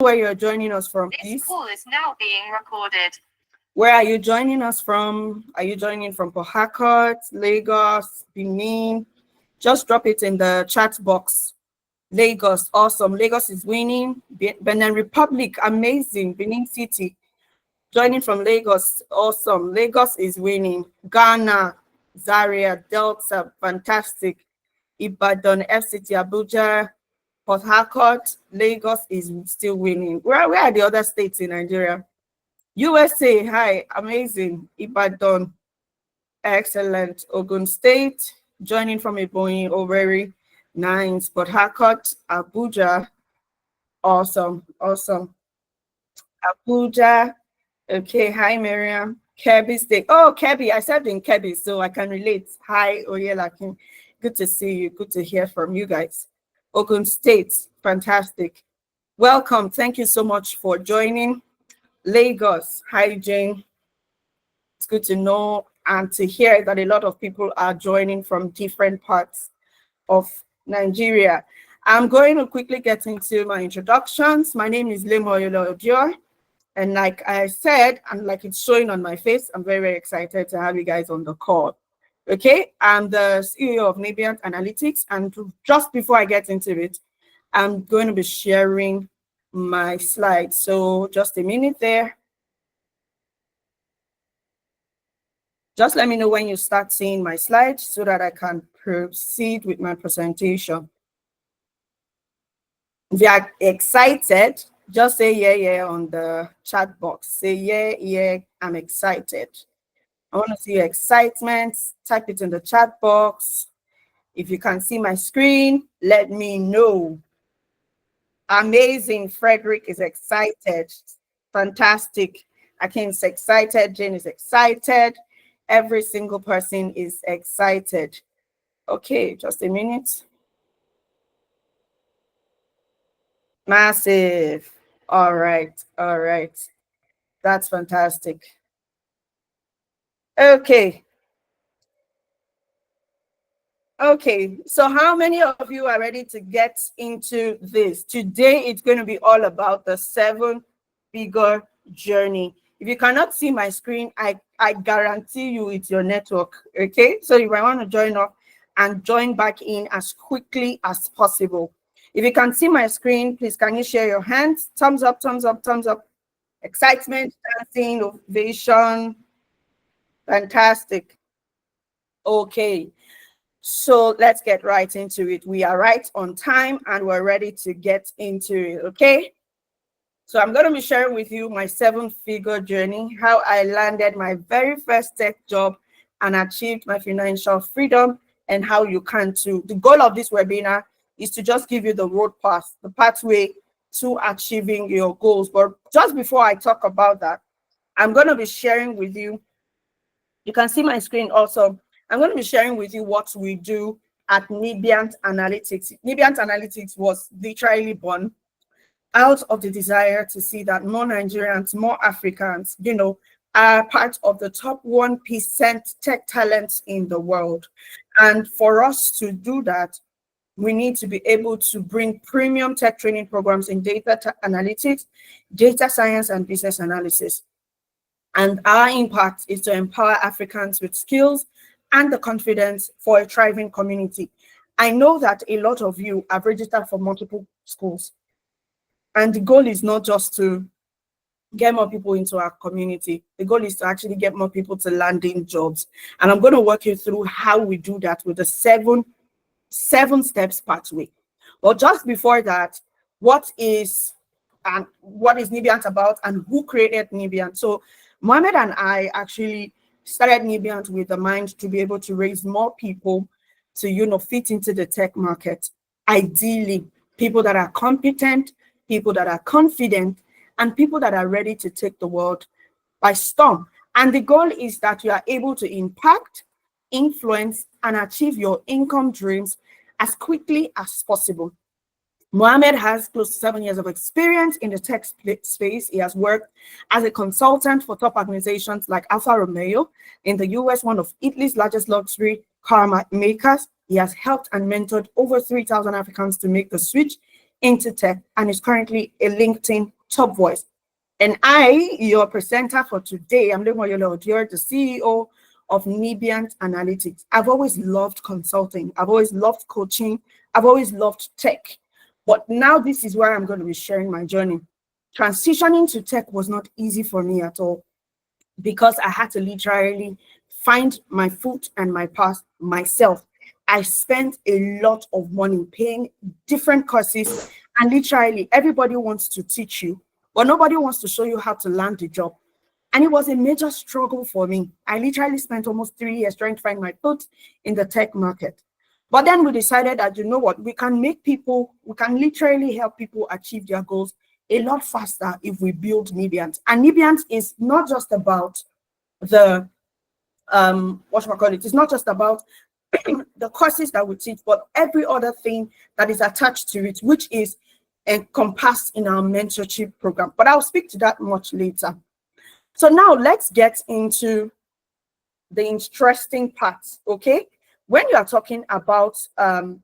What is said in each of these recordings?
where you're joining us from, please. This call is now being recorded. Where are you joining us from? Are you joining from Port Harcourt, Lagos, Benin? Just drop it in the chat box. Lagos, awesome. Lagos is winning. Benin Republic, amazing. Benin City, joining from Lagos, awesome. Lagos is winning. Ghana, Zaria, Delta, fantastic. Ibadan, FCT, Abuja, Port Harcourt, Lagos is still winning. Where are the other states in Nigeria? USA, hi, amazing. Ibadan, excellent. Ogun State, joining from Ebonyi, Owerri, nice. Port Harcourt, Abuja, awesome. Abuja, okay, hi, Miriam. Kebbi State, oh, Kebbi, I served in Kebbi, so I can relate. Hi, Oyelakin, good to see you, good to hear from you guys. Ogun State, fantastic. Welcome, thank you so much for joining. Lagos, hi, Jane. It's good to know and to hear that a lot of people are joining from different parts of Nigeria. I'm going to quickly get into my introductions. My name is Lemoyola Odior, and like I said, and like it's showing on my face, I'm very, very excited to have you guys on the call. Okay, I'm the CEO of Nibient Analytics, and just before I get into it, I'm going to be sharing my slides. So just a minute there. Just let me know when you start seeing my slides so that I can proceed with my presentation. If you are excited, just say yeah on the chat box. Say yeah, I'm excited. I want to see your excitement. Type it in the chat box. If you can see my screen, let me know. Amazing. Frederick is excited. Fantastic. Akin is excited. Jane is excited. Every single person is excited. Okay, just a minute. Massive. All right. That's fantastic. Okay, so how many of you are ready to get into this? Today, it's going to be all about the 7-figure journey. If you cannot see my screen, I guarantee you it's your network, okay? So you might want to join up and join back in as quickly as possible. If you can see my screen, please, can you share your hands? Thumbs up. Excitement, dancing, ovation. Fantastic. Okay. So let's get right into it. We are right on time and we're ready to get into it, okay? So I'm going to be sharing with you my 7-figure journey, how I landed my very first tech job and achieved my financial freedom, and how you can too. The goal of this webinar is to just give you the road path, the pathway to achieving your goals. But just before I talk about that, I'm going to be sharing with you, you can see my screen also, I'm going to be sharing with you what we do at Nibient Analytics. Nibient Analytics was literally born out of the desire to see that more Nigerians, more Africans, are part of the top 1% tech talents in the world. And for us to do that, we need to be able to bring premium tech training programs in data analytics, data science, and business analysis. And our impact is to empower Africans with skills and the confidence for a thriving community. I know that a lot of you have registered for multiple schools, and the goal is not just to get more people into our community. The goal is to actually get more people to landing jobs. And I'm going to walk you through how we do that with the seven steps pathway. But just before that, what is Nibient about and who created Nibient? So Mohammed and I actually started Nibient with the mind to be able to raise more people to, fit into the tech market. Ideally, people that are competent, people that are confident, and people that are ready to take the world by storm. And the goal is that you are able to impact, influence, and achieve your income dreams as quickly as possible. Mohammed has close to 7 years of experience in the tech space. He has worked as a consultant for top organizations like Alfa Romeo in the US, one of Italy's largest luxury car makers. He has helped and mentored over 3,000 Africans to make the switch into tech and is currently a LinkedIn top voice. And I, your presenter for today, I'm Lemoyolo Odior, the CEO of Nibient Analytics. I've always loved consulting. I've always loved coaching. I've always loved tech. But now this is where I'm going to be sharing my journey. Transitioning to tech was not easy for me at all because I had to literally find my foot and my path myself. I spent a lot of money paying different courses, and literally everybody wants to teach you, but nobody wants to show you how to land the job. And it was a major struggle for me. I literally spent almost 3 years trying to find my foot in the tech market. But then we decided that, you know what, we can literally help people achieve their goals a lot faster if we build Nibient. And Nibient is not just about the, it's not just about the courses that we teach, but every other thing that is attached to it, which is encompassed in our mentorship program. But I'll speak to that much later. So now let's get into the interesting parts, okay? When you are talking about the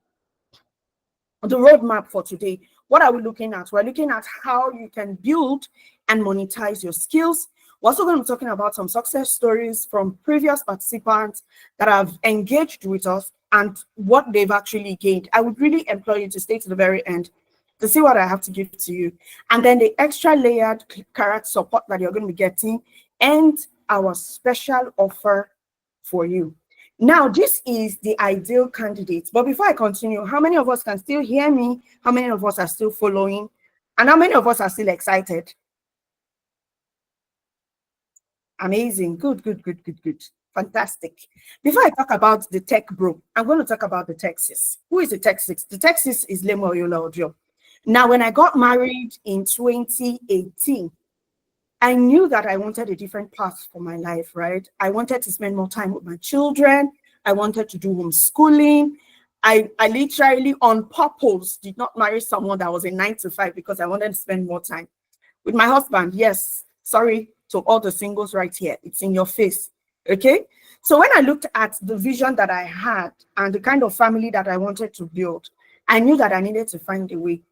roadmap for today, what are we looking at? We're looking at how you can build and monetize your skills. We're also going to be talking about some success stories from previous participants that have engaged with us and what they've actually gained. I would really implore you to stay to the very end to see what I have to give to you. And then the extra layered carrot support that you're going to be getting and our special offer for you. Now, this is the ideal candidate. But before I continue, how many of us can still hear me? How many of us are still following? And how many of us are still excited? Amazing. Good. Fantastic. Before I talk about the tech bro, I'm going to talk about the Texas. Who is the Texas? The Texas is Lemoyolo Odior. Now, when I got married in 2018, I knew that I wanted a different path for my life, right? I wanted to spend more time with my children. I wanted to do homeschooling. I literally on purpose did not marry someone that was a 9-to-5 because I wanted to spend more time with my husband. Yes, sorry to all the singles right here. It's in your face, okay? So when I looked at the vision that I had and the kind of family that I wanted to build, I knew that I needed to find a way.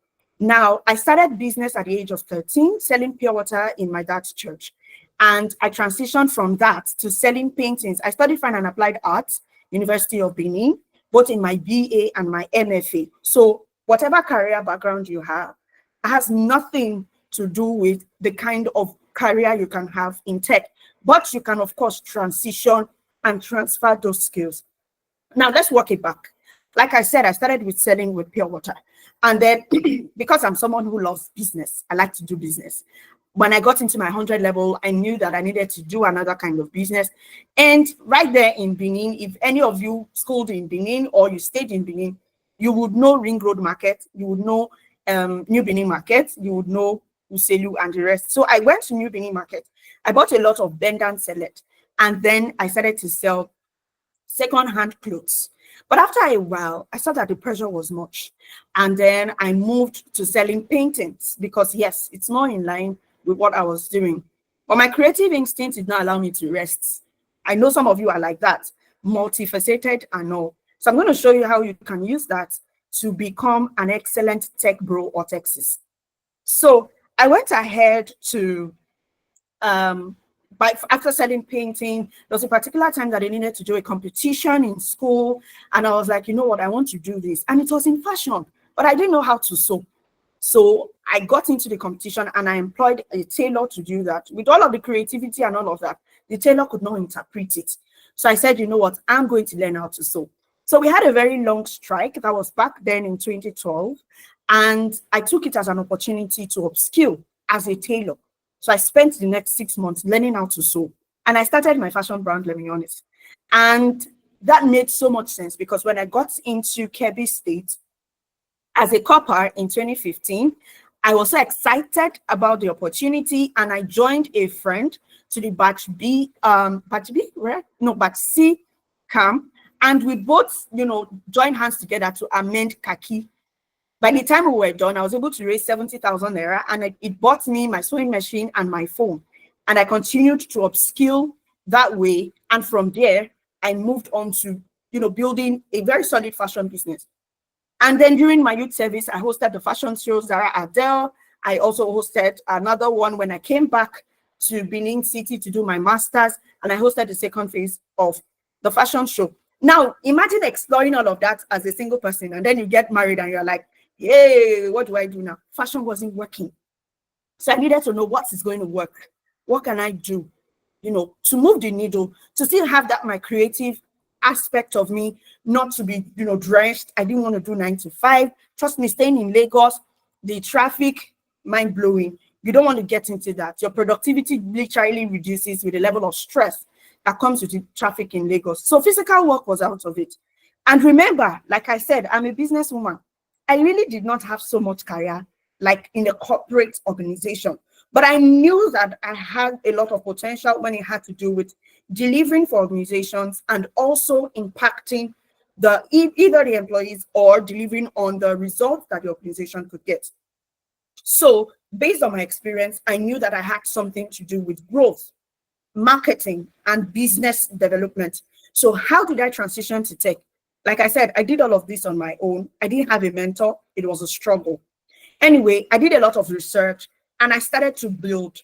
Now, I started business at the age of 13, selling pure water in my dad's church. And I transitioned from that to selling paintings. I studied fine and applied arts, University of Benin, both in my BA and my MFA. So whatever career background you have has nothing to do with the kind of career you can have in tech. But you can, of course, transition and transfer those skills. Now, let's work it back. Like I said, I started with selling with pure water. And then because I'm someone who loves business, I like to do business. When I got into my 100 level, I knew that I needed to do another kind of business. And right there in Benin, if any of you schooled in Benin or you stayed in Benin, you would know Ring Road Market, you would know New Benin Market, you would know Uselu and the rest. So I went to New Benin Market. I bought a lot of bend and select. And then I started to sell second-hand clothes. But after a while, I saw that the pressure was much. And then I moved to selling paintings because, yes, it's more in line with what I was doing. But my creative instinct did not allow me to rest. I know some of you are like that, multifaceted and all. So I'm going to show you how you can use that to become an excellent tech bro or Texas. So I went ahead to after selling painting, there was a particular time that I needed to do a competition in school. And I was like, you know what, I want to do this. And it was in fashion, but I didn't know how to sew. So I got into the competition and I employed a tailor to do that. With all of the creativity and all of that, the tailor could not interpret it. So I said, you know what, I'm going to learn how to sew. So we had a very long strike. That was back then in 2012. And I took it as an opportunity to upskill as a tailor. So I spent the next 6 months learning how to sew. And I started my fashion brand, let me be honest. And that made so much sense because when I got into Kebbi State as a copper in 2015, I was so excited about the opportunity and I joined a friend to the batch C camp. And we both, joined hands together to amend khaki. By the time we were done, I was able to raise 70,000 naira and it bought me my sewing machine and my phone. And I continued to upskill that way. And from there, I moved on to, building a very solid fashion business. And then during my youth service, I hosted the fashion show Zara Adele. I also hosted another one when I came back to Benin City to do my master's, and I hosted the second phase of the fashion show. Now, imagine exploring all of that as a single person, and then you get married and you're like, hey, what do I do now? Fashion wasn't working. So I needed to know what is going to work. What can I do, to move the needle, to still have that my creative aspect of me, not to be, drenched. I didn't want to do 9 to 5. Trust me, staying in Lagos, the traffic, mind blowing. You don't want to get into that. Your productivity literally reduces with the level of stress that comes with the traffic in Lagos. So physical work was out of it. And remember, like I said, I'm a businesswoman. I really did not have so much career like in a corporate organization. But I knew that I had a lot of potential when it had to do with delivering for organizations and also impacting either the employees or delivering on the results that the organization could get. So based on my experience, I knew that I had something to do with growth, marketing, and business development. So how did I transition to tech? Like I said, I did all of this on my own. I didn't have a mentor. It was a struggle. Anyway, I did a lot of research and I started to build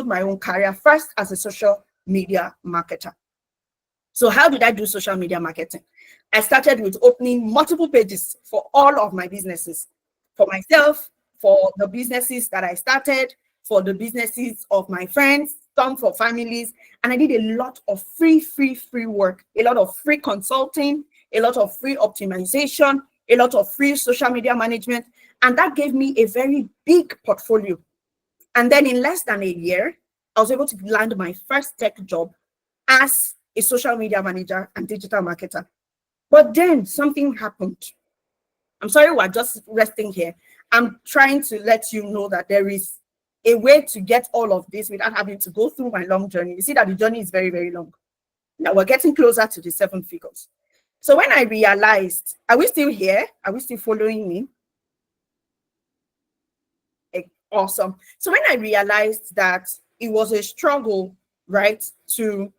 my own career first as a social media marketer. So how did I do social media marketing? I started with opening multiple pages for all of my businesses, for myself, for the businesses that I started, for the businesses of my friends, some for families. And I did a lot of free work, a lot of free consulting, a lot of free optimization, a lot of free social media management. And that gave me a very big portfolio. And then in less than a year, I was able to land my first tech job as a social media manager and digital marketer. But then something happened. I'm sorry, we're just resting here. I'm trying to let you know that there is a way to get all of this without having to go through my long journey. You see that the journey is very, very long. Now we're getting closer to the 7 figures. So when I realized, are we still here? Are we still following me? Awesome. So when I realized that it was a struggle, right, to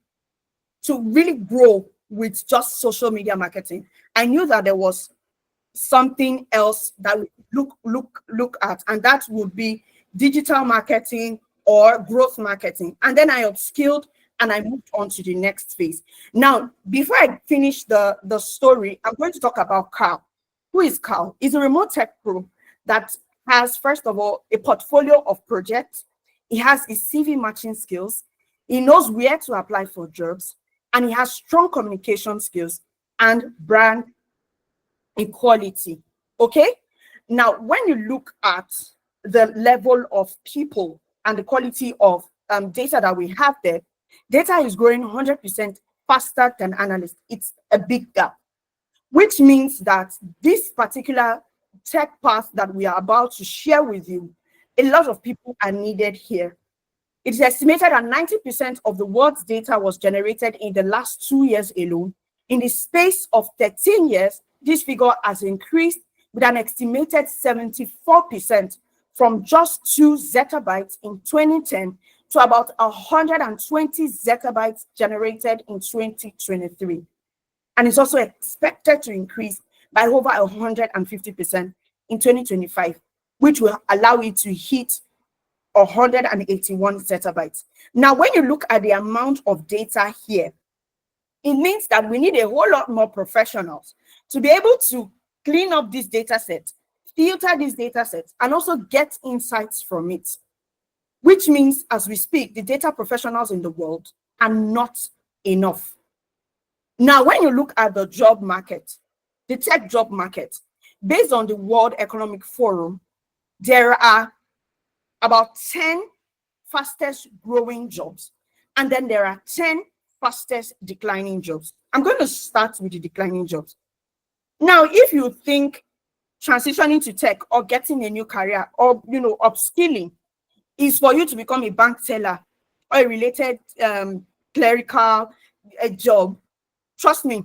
really grow with just social media marketing, I knew that there was something else that we look at, and that would be digital marketing or growth marketing. And then I upskilled and I moved on to the next phase. Now, before I finish the story, I'm going to talk about Carl. Who is Carl? He's a remote tech pro that has, first of all, a portfolio of projects. He has his CV matching skills. He knows where to apply for jobs, and he has strong communication skills and brand equality. Okay. Now, when you look at the level of people and the quality of data that we have there, data is growing 100% faster than analysts. It's a big gap, which means that this particular tech path that we are about to share with you, a lot of people are needed here. It is estimated that 90% of the world's data was generated in the last 2 years alone. In the space of 13 years, this figure has increased with an estimated 74% from just 2 zettabytes in 2010 to about 120 zettabytes generated in 2023. And it's also expected to increase by over 150% in 2025, which will allow it to hit 181 zettabytes. Now, when you look at the amount of data here, it means that we need a whole lot more professionals to be able to clean up this data set, filter these data sets, and also get insights from it. Which means, as we speak, the data professionals in the world are not enough. Now, when you look at the job market, the tech job market, based on the World Economic Forum, there are about 10 fastest growing jobs, and then there are 10 fastest declining jobs. I'm going to start with the declining jobs. Now, if you think transitioning to tech or getting a new career or, upskilling is for you to become a bank teller or a related clerical job, trust me,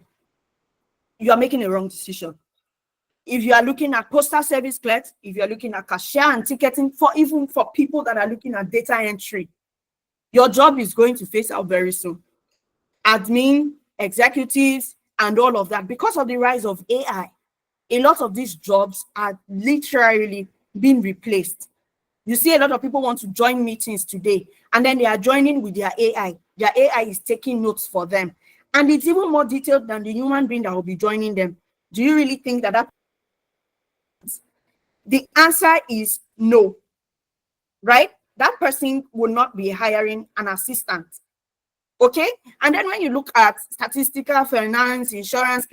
you are making a wrong decision. If you are looking at postal service clerks, if you're looking at cashier and ticketing, even for people that are looking at data entry, your job is going to phase out very soon. Admin, executives, and all of that, because of the rise of AI. a lot of these jobs are literally being replaced. You see a lot of people want to join meetings today, and then they are joining with their AI. Their AI is taking notes for them. And it's even more detailed than the human being that will be joining them. Do you really think that the answer is no, right? That person will not be hiring an assistant. Okay? And then when you look at statistical, finance, insurance,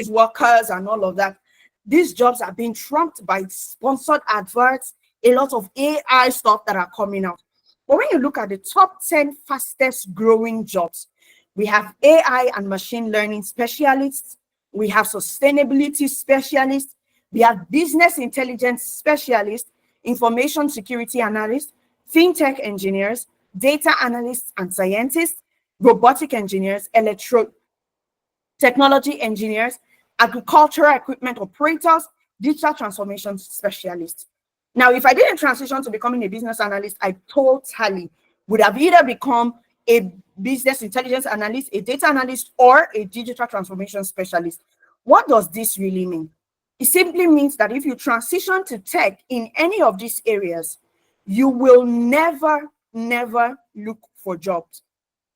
workers, and all of that, these jobs are being trumped by sponsored adverts, a lot of AI stuff that are coming out. But when you look at the top 10 fastest growing jobs, we have AI and machine learning specialists, we have sustainability specialists, we have business intelligence specialists, information security analysts, fintech engineers, data analysts and scientists, robotic engineers, technology engineers, agricultural equipment operators, digital transformation specialists. Now, if I didn't transition to becoming a business analyst, I totally would have either become a business intelligence analyst, a data analyst, or a digital transformation specialist. What does this really mean? It simply means that if you transition to tech in any of these areas, you will never look for jobs.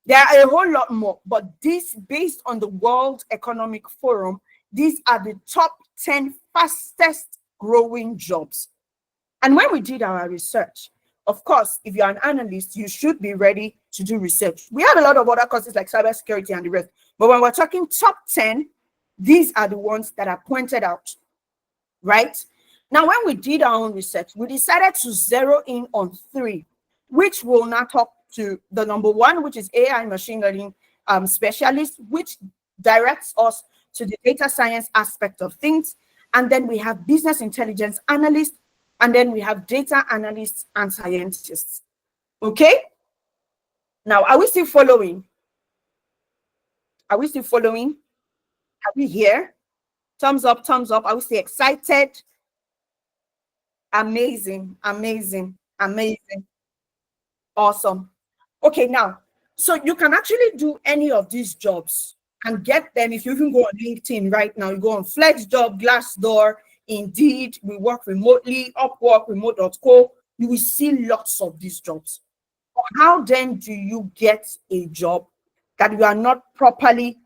There are a whole lot more, but this, based on the World Economic Forum, these are the top 10 fastest growing jobs. And when we did our research, of course, if you're an analyst, you should be ready to do research. We have a lot of other courses like cybersecurity and the rest, but when we're talking top 10, these are the ones that are pointed out, right? Now, when we did our own research, we decided to zero in on 3, which will now talk to the number 1, which is AI machine learning specialist, which directs us to the data science aspect of things. And then we have business intelligence analysts, and then we have data analysts and scientists. Okay? Now, are we still following? Are we still following? Are we here? Thumbs up, thumbs up. Are we still excited? Amazing, amazing, amazing. Awesome. Okay, now, so you can actually do any of these jobs and get them. If you even go on LinkedIn right now, you go on FlexJob, Glassdoor, Indeed, we work remotely, Upwork, remote.co, you will see lots of these jobs. How then do you get a job that you are not properly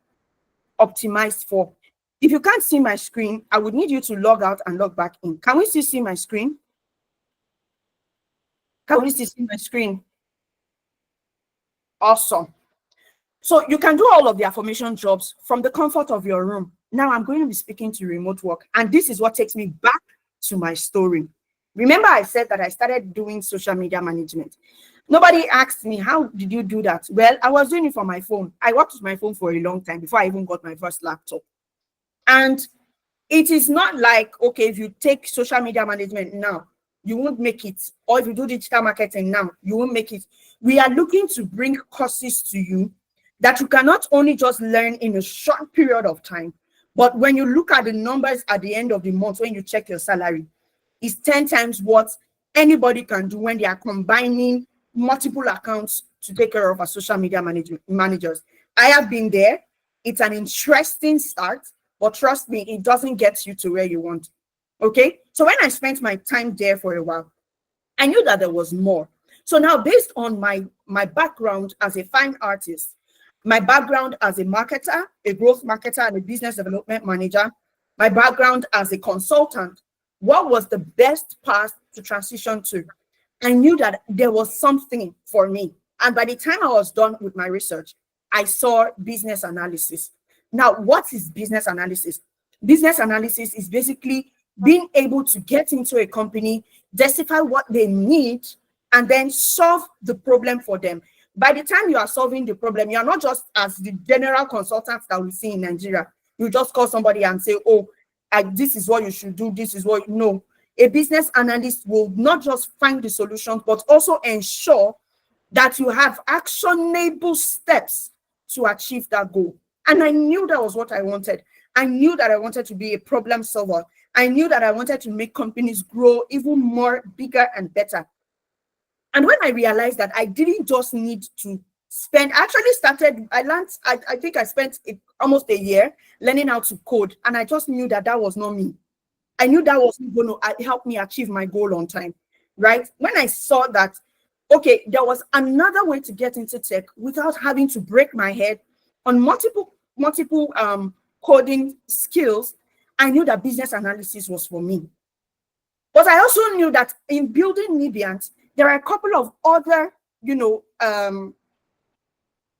optimized for? If you can't see my screen, I would need you to log out and log back in. Can we still see my screen? Can we still see my screen? Awesome. So you can do all of the affirmation jobs from the comfort of your room. Now I'm going to be speaking to remote work, and this is what takes me back to my story. Remember I said that I started doing social media management. Nobody asked me, how did you do that? Well, I was doing it from my phone. I worked with my phone for a long time before I even got my first laptop. And it is not like, okay, if you take social media management now, you won't make it. Or if you do digital marketing now, you won't make it. We are looking to bring courses to you that you cannot only just learn in a short period of time, but when you look at the numbers at the end of the month, when you check your salary, it's 10 times what anybody can do when they are combining multiple accounts to take care of our social media managers. I have been there. It's an interesting start, but trust me, it doesn't get you to where you want. Okay? So when I spent my time there for a while, I knew that there was more. So now, based on my background as a fine artist, my background as a marketer, a growth marketer, and a business development manager, my background as a consultant, what was the best path to transition to? I knew that there was something for me. And by the time I was done with my research, I saw business analysis. Now, what is business analysis? Business analysis is basically being able to get into a company, decipher what they need, and then solve the problem for them. By the time you are solving the problem, you are not just as the general consultants that we see in Nigeria. You just call somebody and say, oh, this is what you should do. This is what, no. A business analyst will not just find the solutions, but also ensure that you have actionable steps to achieve that goal. And I knew that was what I wanted. I knew that I wanted to be a problem solver. I knew that I wanted to make companies grow even more, bigger and better. And when I realized that I didn't just need to Actually started, I learned, I think I spent almost a year learning how to code. And I just knew that that was not me. I knew that was going to help me achieve my goal on time, right? When I saw that, okay, there was another way to get into tech without having to break my head on multiple coding skills, I knew that business analysis was for me. But I also knew that in building Nibiant, there are a couple of other,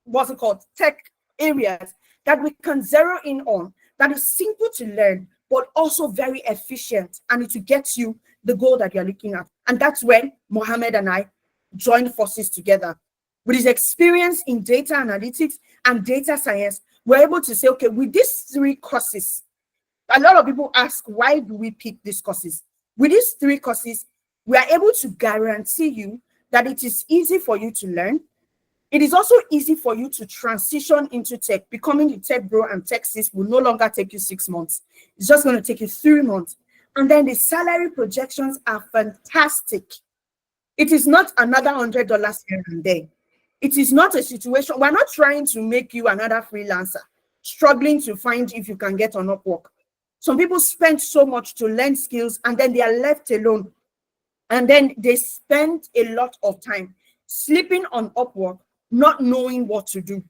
what's it called, tech areas that we can zero in on, that is simple to learn, but also very efficient, and it will get you the goal that you're looking at. And that's when Mohammed and I joined forces together. With his experience in data analytics and data science, we're able to say, okay, with these 3 courses, a lot of people ask, why do we pick these courses? With these 3 courses, we are able to guarantee you that it is easy for you to learn. It is also easy for you to transition into tech. Becoming the tech bro and tech sis will no longer take you 6 months. It's just going to take you 3 months. And then the salary projections are fantastic. It is not another $100 here and there. It is not a situation. We're not trying to make you another freelancer, struggling to find if you can get on Upwork. Some people spend so much to learn skills and then they are left alone. And then they spend a lot of time sleeping on Upwork, not knowing what to do,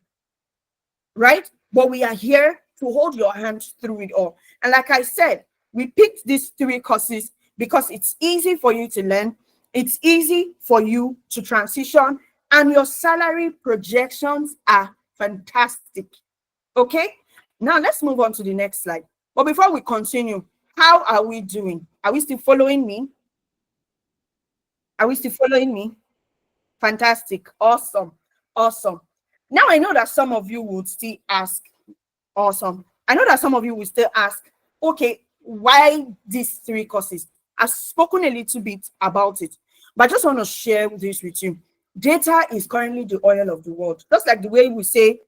right? But we are here to hold your hand through it all. And like I said, we picked these 3 courses because it's easy for you to learn, it's easy for you to transition, and your salary projections are fantastic. Okay, now let's move on to the next slide. But before we continue, how are we doing? Are we still following me? Are we still following me? Fantastic. Awesome. Awesome. Now I know that some of you would still ask, awesome. I know that some of you will still ask, okay, why these 3 courses? I've spoken a little bit about it, but I just want to share this with you. Data is currently the oil of the world. Just like the way we say,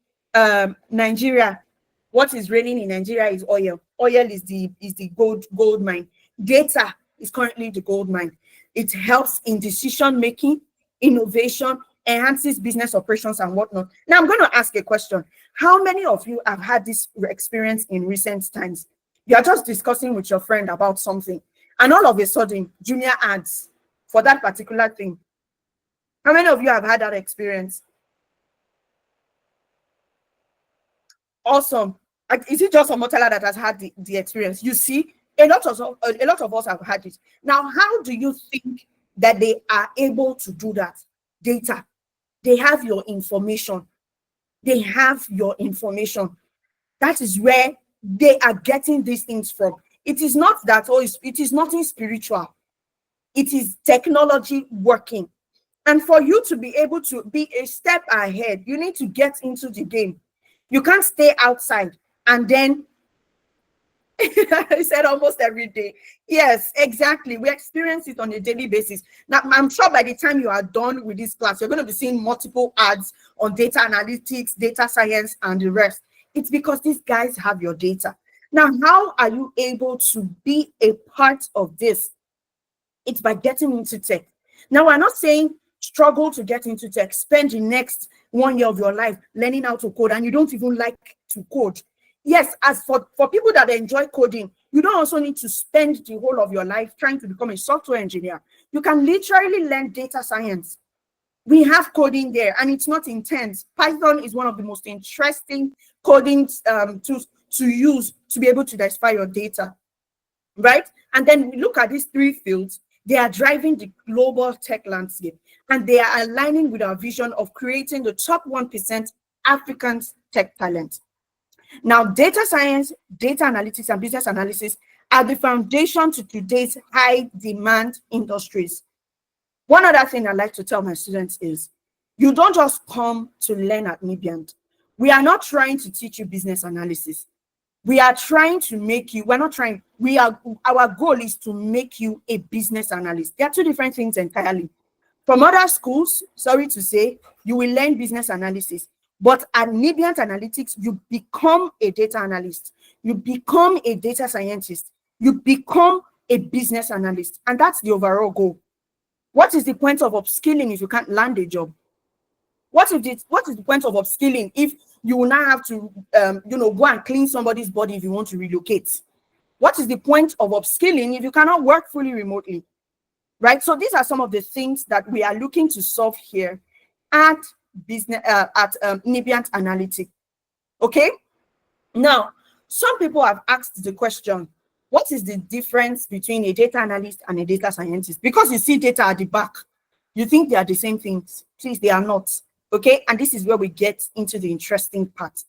Nigeria, what is raining in Nigeria is oil. Oil is the gold mine. Data is currently the gold mine. It helps in decision making, innovation, enhances business operations and whatnot. Now I'm going to ask a question. How many of you have had this experience in recent times? You are just discussing with your friend about something, and all of a sudden, Jumia ads for that particular thing. How many of you have had that experience? Awesome. Is it just Omotala that has had the experience? You see, a lot of us have had it. Now, how do you think that they are able to do that? Data. They have your information. They have your information. That is where they are getting these things from. It is not that, it is nothing spiritual. It is technology working. And for you to be able to be a step ahead, you need to get into the game. You can't stay outside and then I said almost every day. Yes, exactly. We experience it on a daily basis. Now, I'm sure by the time you are done with this class, you're going to be seeing multiple ads on data analytics, data science, and the rest. It's because these guys have your data. Now, how are you able to be a part of this? It's by getting into tech. Now, we're not saying struggle to get into tech. Spend the next 1 year of your life learning how to code, and you don't even like to code. Yes, as for people that enjoy coding, you don't also need to spend the whole of your life trying to become a software engineer. You can literally learn data science. We have coding there, and it's not intense. Python is one of the most interesting coding tools to use to be able to diversify your data, right? And then we look at these 3 fields. They are driving the global tech landscape, and they are aligning with our vision of creating the top 1% African tech talent. Now, data science, data analytics, and business analysis are the foundation to today's high demand industries. One other thing I like to tell my students is, you don't just come to learn at Nibiant. We are not trying to teach you business analysis. We are trying to make you, our goal is to make you a business analyst. They are 2 different things entirely. From other schools, sorry to say, you will learn business analysis. But at Nibiant Analytics, you become a data analyst. You become a data scientist. You become a business analyst. And that's the overall goal. What is the point of upskilling if you can't land a job? What is the point of upskilling if you will now have to go and clean somebody's body if you want to relocate? What is the point of upskilling if you cannot work fully remotely? Right? So these are some of the things that we are looking to solve here at Nibient Analytics. Okay. Now, some people have asked the question, what is the difference between a data analyst and a data scientist? Because you see data at the back, you think they are the same things. Please, they are not. Okay. And this is where we get into the interesting part.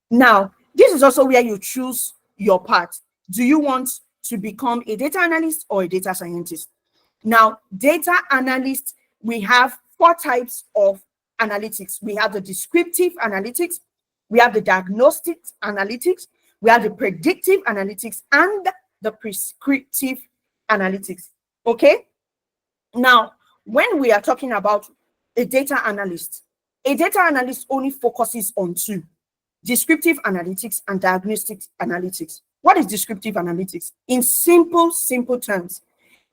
Now, this is also where you choose your path. Do you want to become a data analyst or a data scientist? Now, data analyst, we have 4 types of analytics. We have the descriptive analytics, we have the diagnostic analytics, we have the predictive analytics, and the prescriptive analytics. Okay? Now, when we are talking about a data analyst only focuses on 2: descriptive analytics and diagnostic analytics. What is descriptive analytics? In simple terms,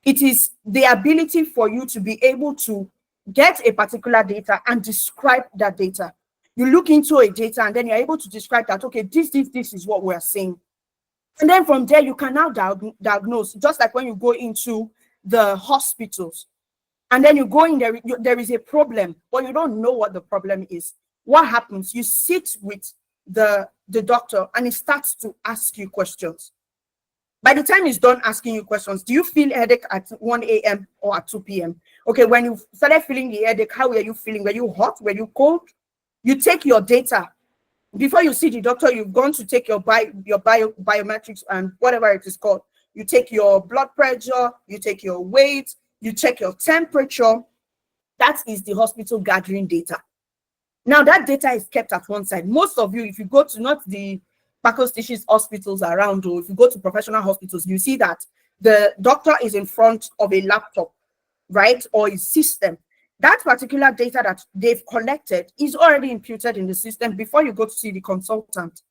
it is the ability for you to be able to get a particular data and describe that data. You look into a data and then you're able to describe that, okay, this is what we're seeing. And then from there, you can now diagnose, just like when you go into the hospitals and then you go in there, there is a problem, but you don't know what the problem is. What happens? You sit with the doctor and he starts to ask you questions. By the time he's done asking you questions, do you feel headache at 1 a.m. or at 2 p.m.? Okay, when you started feeling the headache, how were you feeling? Were you hot? Were you cold? You take your data. Before you see the doctor, you've gone to take your biometrics and whatever it is called. You take your blood pressure, you take your weight, you check your temperature. That is the hospital gathering data. Now, that data is kept at one side. Most of you, if you go to not the Pakos hospitals around, or if you go to professional hospitals, you see that the doctor is in front of a laptop, right, or a system. That particular data that they've collected is already imputed in the system before you go to see the consultant.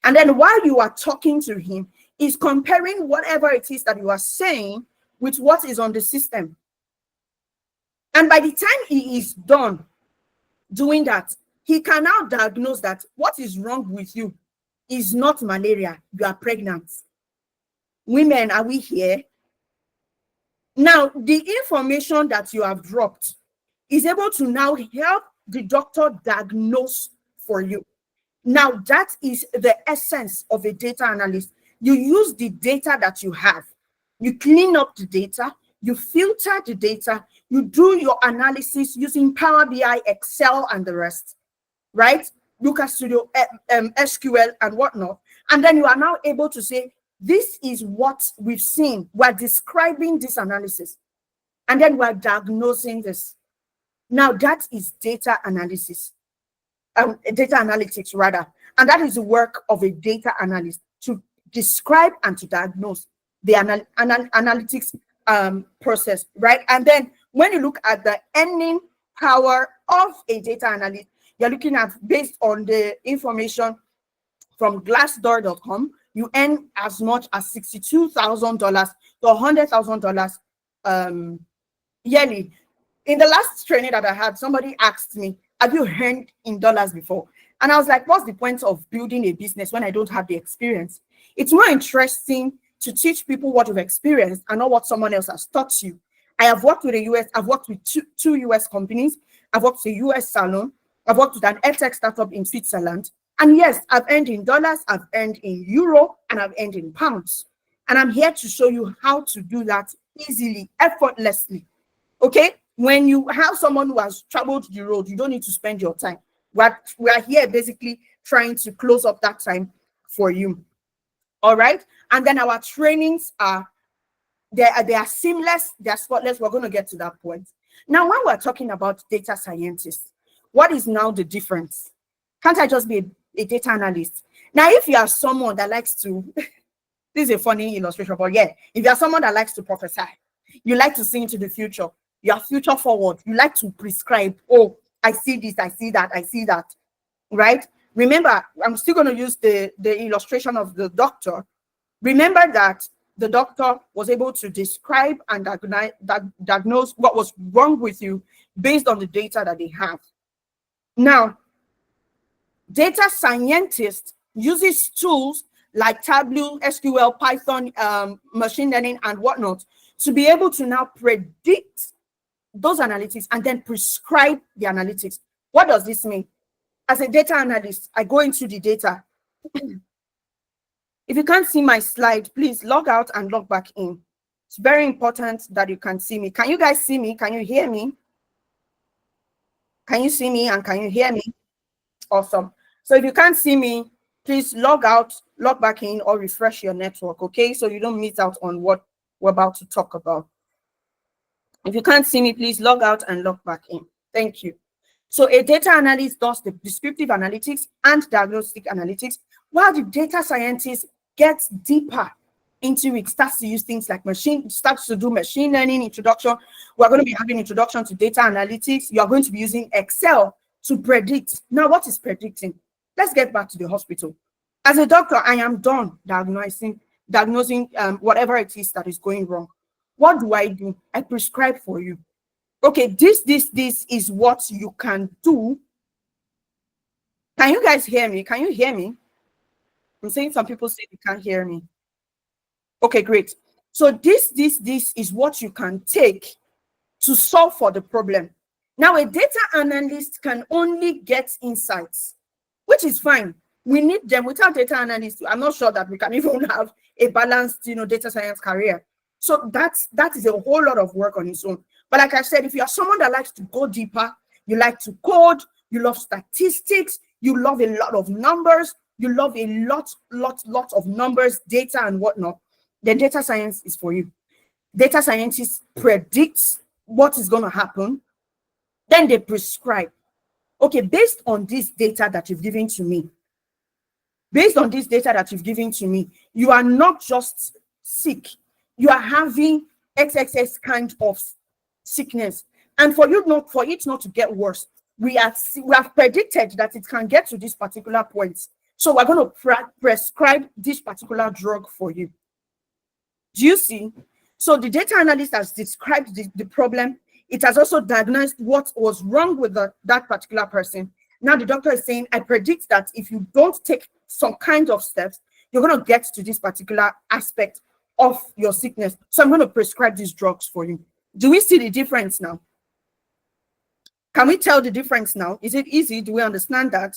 And then while you are talking to him, is comparing whatever it is that you are saying with what is on the system. And by the time he is done doing that, he can now diagnose that what is wrong with you is not malaria, you are pregnant. Women, are we here? Now, the information that you have dropped is able to now help the doctor diagnose for you. Now, that is the essence of a data analyst. You use the data that you have. You clean up the data, you filter the data, you do your analysis using Power BI, Excel, and the rest, right? Lucas Studio, SQL, and whatnot. And then you are now able to say, this is what we've seen. We're describing this analysis. And then we're diagnosing this. Now, that is data analysis, data analytics rather. And that is the work of a data analyst, to describe and to diagnose the analytics process, right? And then when you look at the earning power of a data analyst, you're looking at, based on the information from Glassdoor.com, you earn as much as $62,000 to $100,000 yearly. In the last training that I had, somebody asked me, have you earned in dollars before? And I was like, what's the point of building a business when I don't have the experience? It's more interesting to teach people what you've experienced and not what someone else has taught you. I have worked with I've worked with two US companies. I've worked with a US salon. I've worked with an edtech startup in Switzerland. And yes, I've earned in dollars, I've earned in euro, and I've earned in pounds. And I'm here to show you how to do that easily, effortlessly. Okay? When you have someone who has traveled the road, you don't need to spend your time. We're here basically trying to close up that time for you. All right? And then our trainings are they are seamless, they're spotless. We're going to get to that point. Now, when we're talking about data scientists, what is now the difference? Can't I just be a data analyst? Now, if you are someone that likes to, this is a funny illustration, but yeah, if you are someone that likes to prophesy, you like to see into the future, you are future forward, you like to prescribe, oh, I see this, I see that, I see that, right? Remember, I'm still going to use the illustration of the doctor. Remember that the doctor was able to describe and diagnose what was wrong with you based on the data that they have. Now, data scientists uses tools like Tableau, SQL, Python, machine learning, and whatnot to be able to now predict those analytics and then prescribe the analytics. What does this mean? As a data analyst, I go into the data. If you can't see my slide, please log out and log back in. It's very important that you can see me. Can you guys see me? Can you hear me? Can you see me and can you hear me? Awesome. So if you can't see me, please log out, log back in, or refresh your network, okay? So you don't miss out on what we're about to talk about. If you can't see me, please log out and log back in. Thank you. So a data analyst does the descriptive analytics and diagnostic analytics, while the data scientist gets deeper into it, starts to use things like starts to do machine learning introduction. We're going to be having introduction to data analytics. You are going to be using Excel to predict. Now, what is predicting? Let's get back to the hospital. As a doctor, I am done diagnosing whatever it is that is going wrong. What do? I prescribe for you. Okay, this is what you can do. Can you guys hear me? Can you hear me? I'm saying some people say you can't hear me. Okay, great. So this is what you can take to solve for the problem. Now, a data analyst can only get insights, which is fine. We need them. Without data analysts, I'm not sure that we can even have a balanced, data science career. So that is a whole lot of work on its own. But like I said, if you are someone that likes to go deeper, you like to code, you love statistics, you love a lot of numbers, you love a lot of numbers, data and whatnot, then data science is for you. Data scientists predict what is going to happen, then they prescribe. Okay, based on this data that you've given to me, you are not just sick, you are having XXX kind of sickness. And for it not to get worse, we have predicted that it can get to this particular point. So we're going to prescribe this particular drug for you. Do you see? So the data analyst has described the problem. It has also diagnosed what was wrong with that particular person. Now the doctor is saying, I predict that if you don't take some kind of steps, you're going to get to this particular aspect of your sickness. So I'm going to prescribe these drugs for you. Do we see the difference now? Can we tell the difference now? Is it easy? Do we understand that?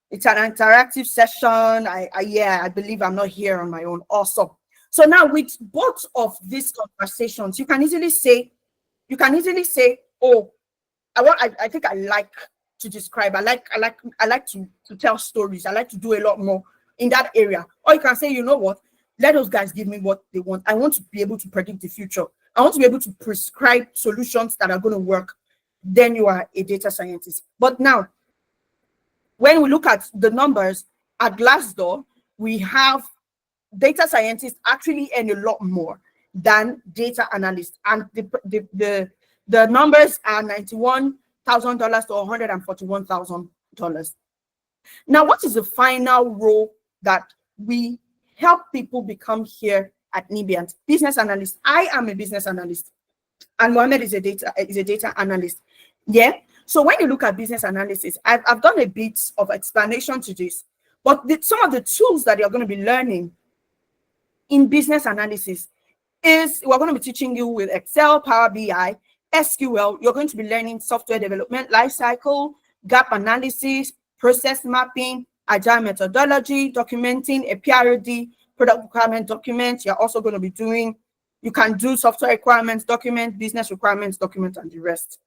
It's an interactive session. I believe I'm not here on my own. Awesome. So now with both of these conversations, you can easily say, oh, I think I like to describe. I like to tell stories. I like to do a lot more in that area. Or you can say, you know what? Let those guys give me what they want. I want to be able to predict the future. I want to be able to prescribe solutions that are going to work. Then you are a data scientist. But now, when we look at the numbers at Glassdoor, we have data scientists actually earn a lot more than data analysts. And the numbers are $91,000 to $141,000. Now, what is the final role that we help people become here at Nibiant? Business analyst. I am a business analyst, and Mohammed is a data analyst. Yeah. So when you look at business analysis, I've done a bit of explanation to this, but some of the tools that you're going to be learning in business analysis is we're going to be teaching you with Excel, Power BI, SQL. You're going to be learning software development, lifecycle, gap analysis, process mapping, agile methodology, documenting a PROD, product requirement document. You're also going to be you can do software requirements document, business requirements document, and the rest.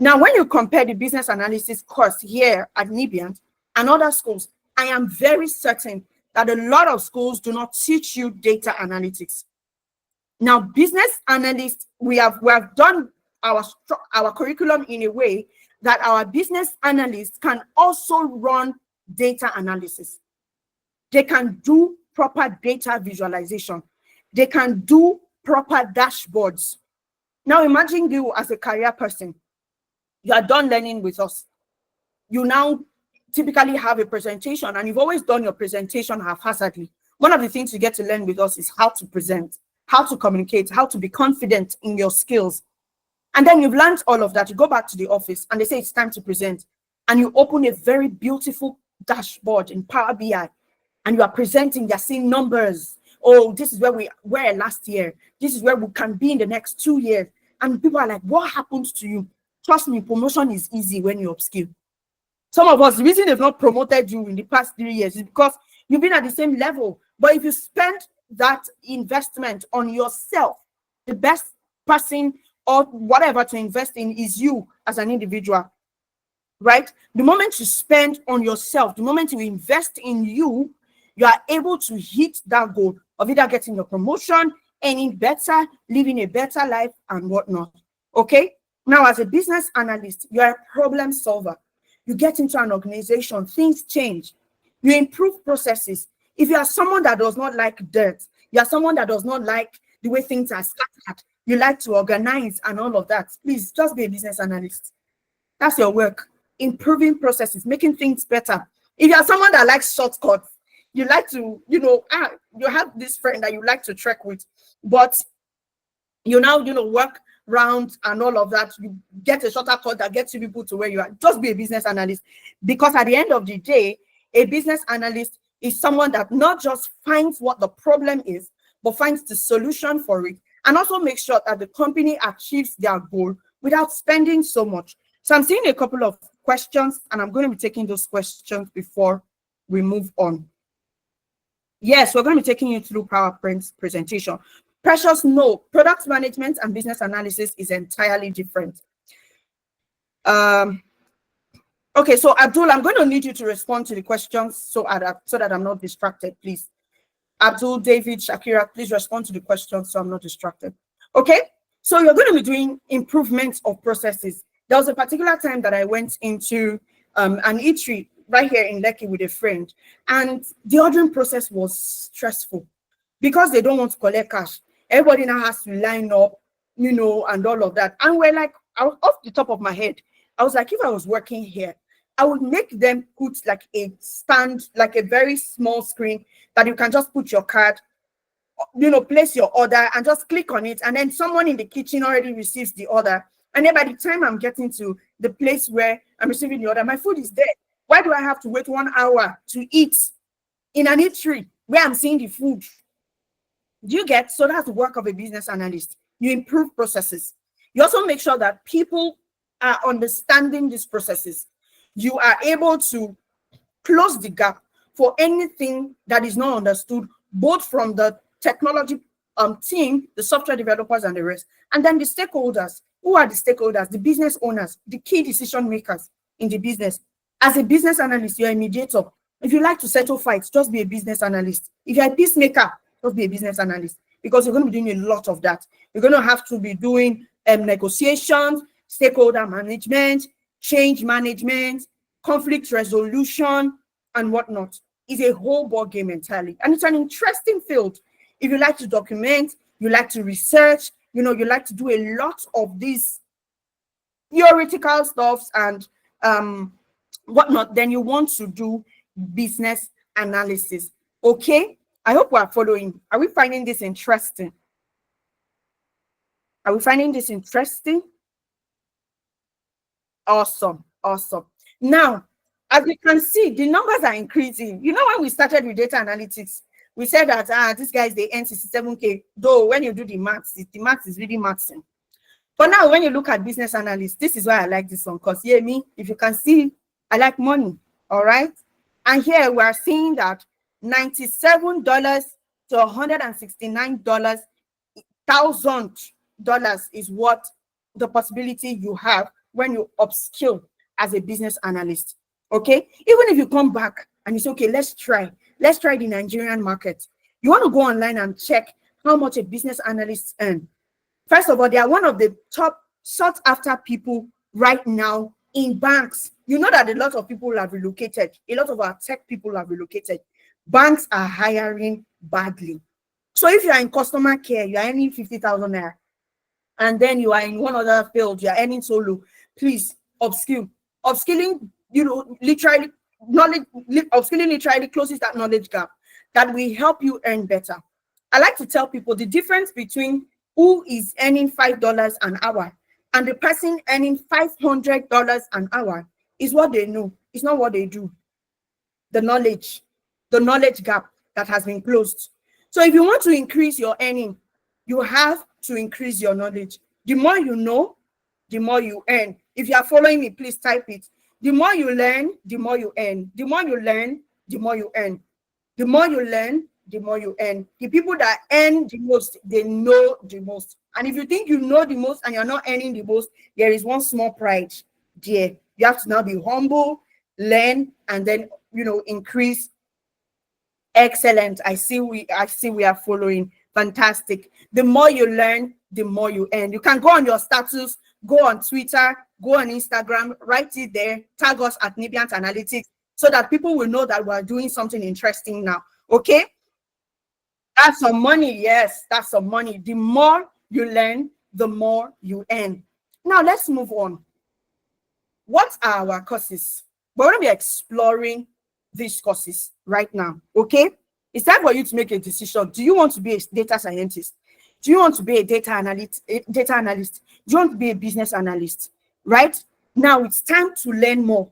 Now, when you compare the business analysis course here at Nibiant and other schools, I am very certain that a lot of schools do not teach you data analytics. Now, business analysts, we have done our curriculum in a way that our business analysts can also run data analysis. They can do proper data visualization. They can do proper dashboards. Now, imagine you as a career person. You are done learning with us. You now typically have a presentation, and you've always done your presentation haphazardly. One of the things you get to learn with us is how to present, how to communicate, how to be confident in your skills. And then you've learned all of that. You go back to the office and they say it's time to present. And you open a very beautiful dashboard in Power BI and you are presenting, you're seeing numbers. Oh, this is where we were last year. This is where we can be in the next 2 years. And people are like, what happened to you? Trust me, promotion is easy when you upskill. Some of us, the reason they've not promoted you in the past 3 years is because you've been at the same level. But if you spend that investment on yourself, the best person or whatever to invest in is you as an individual, right? The moment you spend on yourself, the moment you invest in you, you are able to hit that goal of either getting your promotion, earning better, living a better life, and whatnot. Okay? Now, as a business analyst, you are a problem solver. You get into an organization, things change. You improve processes. If you are someone that does not like dirt, you are someone that does not like the way things are scattered, you like to organize and all of that, please just be a business analyst. That's your work. Improving processes, making things better. If you are someone that likes shortcuts, you like to, you have this friend that you like to trek with, but you now, work round and all of that, you get a shorter cut that gets you people to where you are. Just be a business analyst, because at the end of the day, a business analyst is someone that not just finds what the problem is, but finds the solution for it, and also make sure that the company achieves their goal without spending so much. So I'm seeing a couple of questions, and I'm going to be taking those questions before we move on. Yes, we're going to be taking you through PowerPoint presentation. Precious, no, product management and business analysis is entirely different. Okay, so Abdul, I'm going to need you to respond to the questions so that I'm not distracted, please. Abdul, David, Shakira, please respond to the questions so I'm not distracted. Okay, so you're going to be doing improvements of processes. There was a particular time that I went into an eatery right here in Lekki with a friend, and the ordering process was stressful because they don't want to collect cash. Everybody now has to line up, and all of that. And we're like, off the top of my head, I was like, if I was working here, I would make them put like a stand, like a very small screen that you can just put your card, place your order and just click on it. And then someone in the kitchen already receives the order. And then by the time I'm getting to the place where I'm receiving the order, my food is there. Why do I have to wait 1 hour to eat in an eatery where I'm seeing the food? Do you get? So that's the work of a business analyst. You improve processes. You also make sure that people are understanding these processes. You are able to close the gap for anything that is not understood, both from the technology team, the software developers and the rest, and then the stakeholders. Who are the stakeholders? The business owners, the key decision makers in the business. As a business analyst, you're a mediator. If you like to settle fights, just be a business analyst. If you're a peacemaker, just be a business analyst, because you're going to be doing a lot of that. You're going to have to be doing negotiations, stakeholder management, change management, conflict resolution, and whatnot. It's a whole ball game entirely. And it's an interesting field. If you like to document, you like to research, you like to do a lot of these theoretical stuffs and whatnot, then you want to do business analysis. Okay? I hope we are following. Are we finding this interesting? Are we finding this interesting? Awesome. Awesome. Now, as we can see, the numbers are increasing. When we started with data analytics, we said that these guys, they earn 67K. Though when you do the maths is really mathsing. But now when you look at business analysts, this is why I like this one, because me, if you can see, I like money. All right. And here we are seeing that $97 to $169,000 is what the possibility you have when you upskill as a business analyst. Okay, even if you come back and you say, okay, let's try the Nigerian market. You want to go online and check how much a business analyst earn. First of all, they are one of the top sought after people right now in banks. You know that a lot of people have relocated. A lot of our tech people have relocated. Banks are hiring badly. So if you are in customer care, you are earning 50,000 naira, and then you are in one other field, you are earning so low, please upskill. Upskilling, literally closes that knowledge gap that will help you earn better. I like to tell people the difference between who is earning $5 an hour and the person earning $500 an hour is what they know. It's not what they do. The knowledge gap that has been closed. So if you want to increase your earning, you have to increase your knowledge. The more you know, the more you earn. If you are following me, please type it. The more you learn, the more you earn. The more you learn, the more you earn. The more you learn, the more you earn. The people that earn the most, they know the most. And if you think you know the most and you're not earning the most, there is one small pride there. You have to now be humble, learn, and then increase. Excellent. I see we are following. Fantastic. The more you learn, the more you earn. You can go on your status, go on Twitter, go on Instagram, write it there, tag us at Nibiant Analytics so that people will know that we're doing something interesting now. Okay? That's some money. Yes, that's some money. The more you learn, the more you earn. Now let's move on. What are our courses? We're going to be exploring these courses right now. Okay? It's time for you to make a decision. Do you want to be a data scientist? Do you want to be a data analyst? Do you want to be a business analyst? Right? Now it's time to learn more.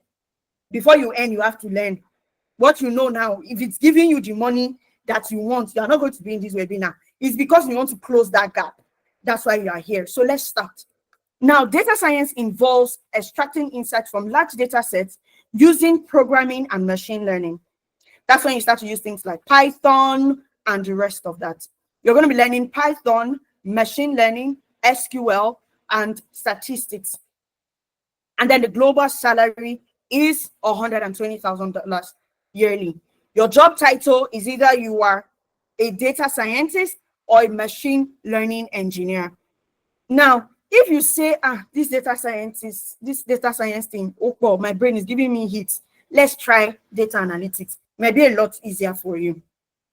Before you earn, you have to learn what you know now. If it's giving you the money that you want, you are not going to be in this webinar. It's because you want to close that gap. That's why you are here. So let's start. Now, data science involves extracting insights from large data sets using programming and machine learning. That's when you start to use things like Python and the rest of that. You're going to be learning Python, machine learning, SQL, and statistics. And then the global salary is $120,000 yearly. Your job title is either you are a data scientist or a machine learning engineer. Now, if you say, this data science thing, oh, my brain is giving me hits, let's try data analytics. Maybe a lot easier for you.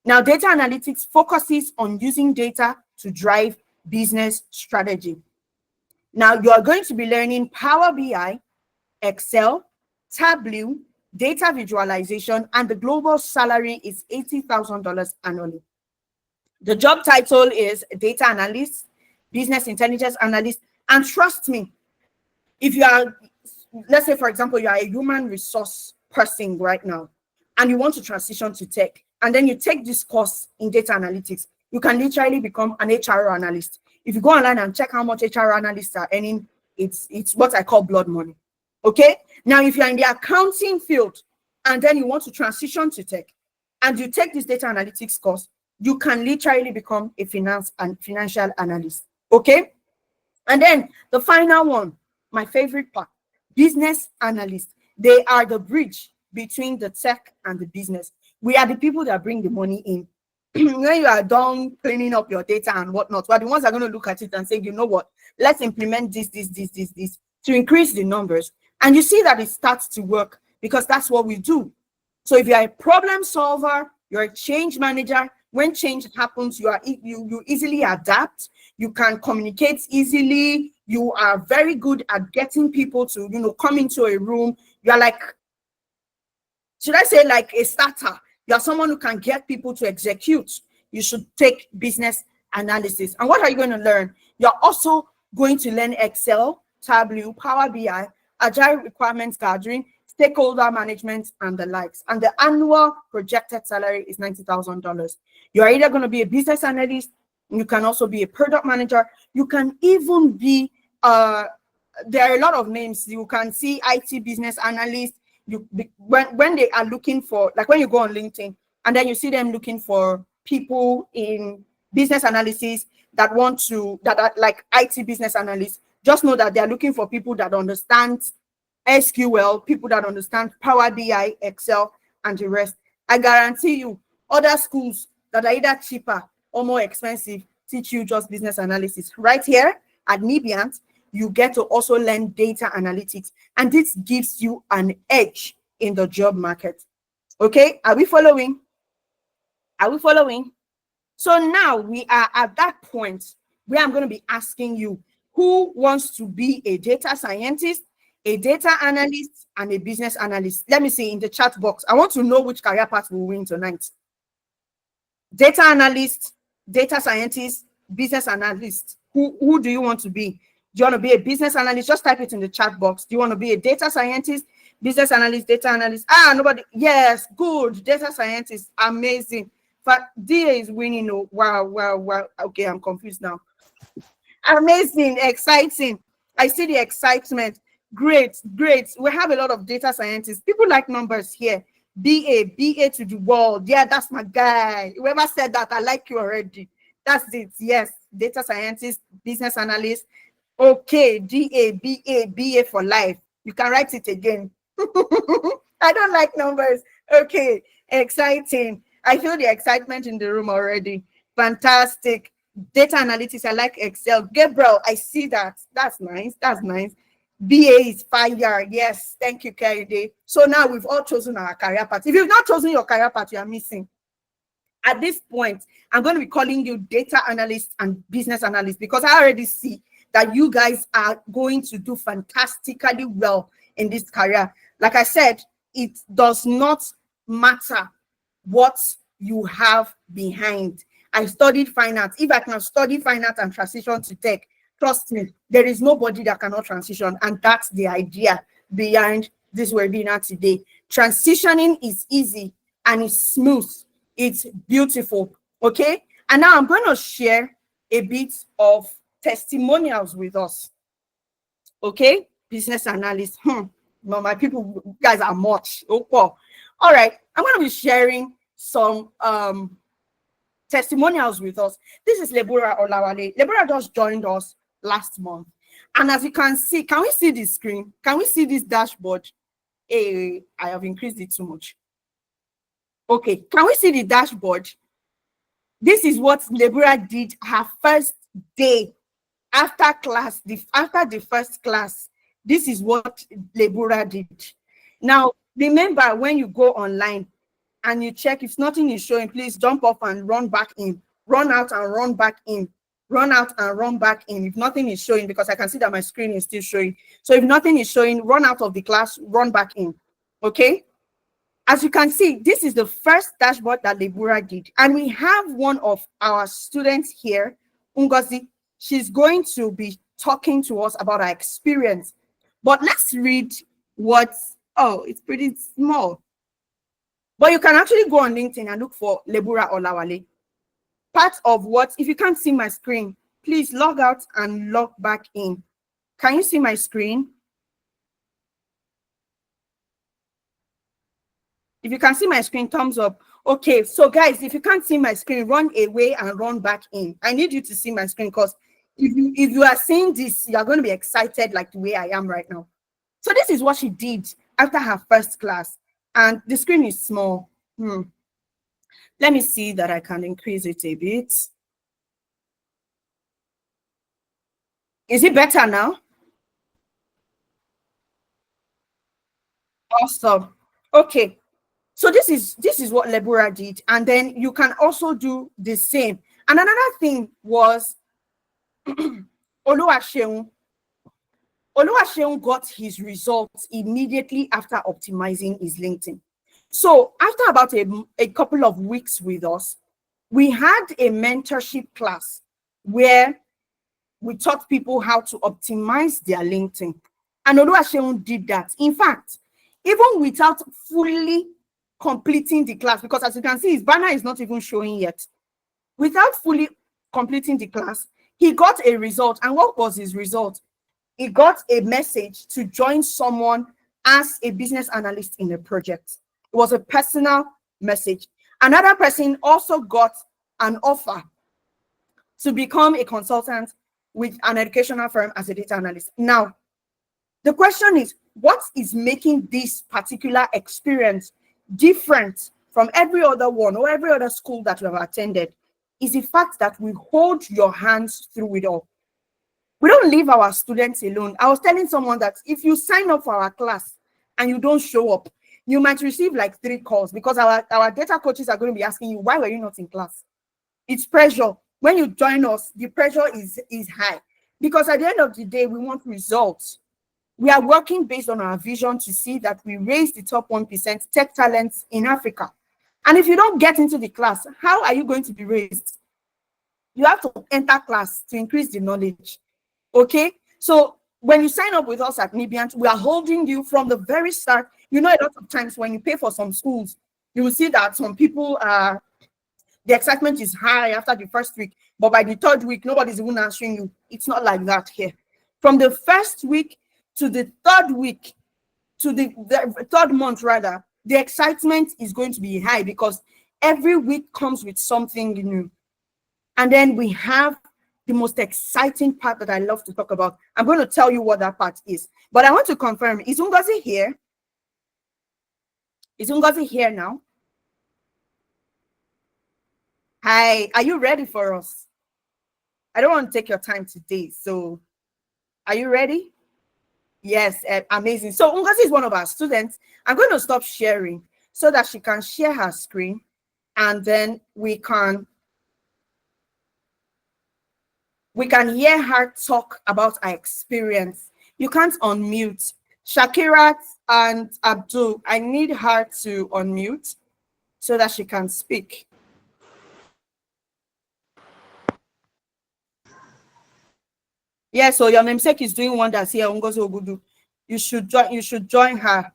Now, data analytics focuses on using data to drive business strategy. Now, you are going to be learning Power BI, Excel, Tableau, data visualization, and the global salary is $80,000 annually. The job title is data analyst, business intelligence analyst, and trust me, if you are, let's say, for example, you are a human resource person right now, and you want to transition to tech, and then you take this course in data analytics, you can literally become an HR analyst. If you go online and check how much HR analysts are earning, it's what I call blood money. Okay? Now, if you're in the accounting field, and then you want to transition to tech, and you take this data analytics course, you can literally become a financial analyst. Okay? And then the final one, my favorite part, business analyst. They are the bridge between the tech and the business. We are the people that bring the money in. When you are done cleaning up your data and whatnot, we're the ones that are going to look at it and say, you know what, let's implement this to increase the numbers. And you see that it starts to work because that's what we do. So if you're a problem solver, you're a change manager, when change happens, you easily adapt, you can communicate easily, you are very good at getting people to come into a room. You're like, should I say, like a starter? You're someone who can get people to execute. You should take business analysis. And what are you going to learn? You're also going to learn Excel, Tableau, Power BI, agile requirements gathering, stakeholder management, and the likes. And the annual projected salary is $90,000. You're either going to be a business analyst, you can also be a product manager, you can even be there are a lot of names. You can see IT business analyst. When they are looking for, like when you go on LinkedIn and then you see them looking for people in business analysis that are like IT business analysts, just know that they are looking for people that understand SQL, people that understand Power BI, Excel, and the rest. I guarantee you, other schools that are either cheaper or more expensive teach you just business analysis. Right here at Nibiant, you get to also learn data analytics, and this gives you an edge in the job market. Okay, are we following? Are we following? So now we are at that point where I'm going to be asking you, who wants to be a data scientist, a data analyst, and a business analyst? Let me see in the chat box. I want to know which career path will win tonight. Data analyst, data scientist, business analyst. Who do you want to be? Do you want to be a business analyst? Just type it in the chat box. Do you want to be a data scientist? Business analyst, data analyst. Nobody. Yes, good. Data scientist. Amazing. But DA is winning. Oh, wow, wow, wow. Okay, I'm confused now. Amazing, exciting. I see the excitement. Great, great. We have a lot of data scientists. People like numbers here. BA to the world. Yeah, that's my guy. Whoever said that, I like you already. That's it. Yes, data scientist, business analyst. Okay, BA for life. You can write it again. I don't like numbers. Okay, exciting. I feel the excitement in the room already. Fantastic. Data analytics, I like Excel. Gabriel, I see that. That's nice. That's nice. BA is fire. Yes, thank you, Keride. So now we've all chosen our career path. If you've not chosen your career path, you are missing. At this point, I'm going to be calling you data analyst and business analyst because I already see that you guys are going to do fantastically well in this career. Like I said, it does not matter what you have behind. I studied finance. If I can study finance and transition to tech, trust me, there is nobody that cannot transition. And that's the idea behind this webinar today. Transitioning is easy and it's smooth. It's beautiful. Okay. And now I'm going to share a bit of testimonials with us. Okay. Business analyst. No, my people, guys are much. Okay. All right. I'm going to be sharing some testimonials with us. This is Lebura Olawale. Lebura just joined us last month. And as you can see, can we see the screen? Can we see this dashboard? I have increased it too much. Okay, can we see the dashboard? This is what Lebura did her first day after class, after the first class. This is what Lebura did. Now, remember when you go online and you check if nothing is showing, please jump off and run back in, run out and run back in, run out and run back in. If nothing is showing, because I can see that my screen is still showing. So if nothing is showing, run out of the class, run back in. Okay. As you can see, this is the first dashboard that Lebura did. And we have one of our students here, Ngozi. She's going to be talking to us about her experience. But let's read what, it's pretty small. But you can actually go on LinkedIn and look for Lebura Olawale. Part of what, if you can't see my screen, please log out and log back in. Can you see my screen? If you can see my screen, thumbs up. Okay, so guys, if you can't see my screen, run away and run back in. I need you to see my screen because if you are seeing this, you are going to be excited like the way I am right now. So this is what she did after her first class. And the screen is small. Let me see that I can increase it a bit. Is it better now? Awesome. Okay. So this is what Lebura did. And then you can also do the same. And another thing was Oluwaseun. Oluwaseun got his results immediately after optimizing his LinkedIn. So after about a couple of weeks with us, we had a mentorship class where we taught people how to optimize their LinkedIn. And Oluwaseun did that. In fact, even without fully completing the class, because as you can see, his banner is not even showing yet. Without fully completing the class, he got a result. And what was his result? He got a message to join someone as a business analyst in a project. It was a personal message. Another person also got an offer to become a consultant with an educational firm as a data analyst. Now, the question is, what is making this particular experience different from every other one or every other school that you have attended? Is the fact that we hold your hands through it all. We don't leave our students alone. I was telling someone that if you sign up for our class and you don't show up, you might receive like 3 calls because our data coaches are going to be asking you, why were you not in class? It's pressure. When you join us, the pressure is high because at the end of the day, we want results. We are working based on our vision to see that we raise the top 1% tech talents in Africa. And if you don't get into the class, how are you going to be raised? You have to enter class to increase the knowledge. Okay, So when you sign up with us at Nibiant, we are holding you from the very start. You know, a lot of times when you pay for some schools, you will see that some people are, the excitement is high after the first week, but by the third week, nobody's even answering you. It's not like that here. From the first week to the third week, to the third month rather, the excitement is going to be high because every week comes with something new. And then we have the most exciting part that I love to talk about. I'm going to tell you what that part is. But I want to confirm, is Ngozi here? Is Ngozi here now? Hi, are you ready for us? I don't want to take your time today. So are you ready? Yes, amazing. So Ngozi is one of our students. I'm going to stop sharing so that she can share her screen, and then we can hear her talk about her experience. You can't unmute. Shakirat and Abdul, I need her to unmute so that she can speak. Yeah, so your namesake is doing wonders here, Ngozi Ogudu. You should join her.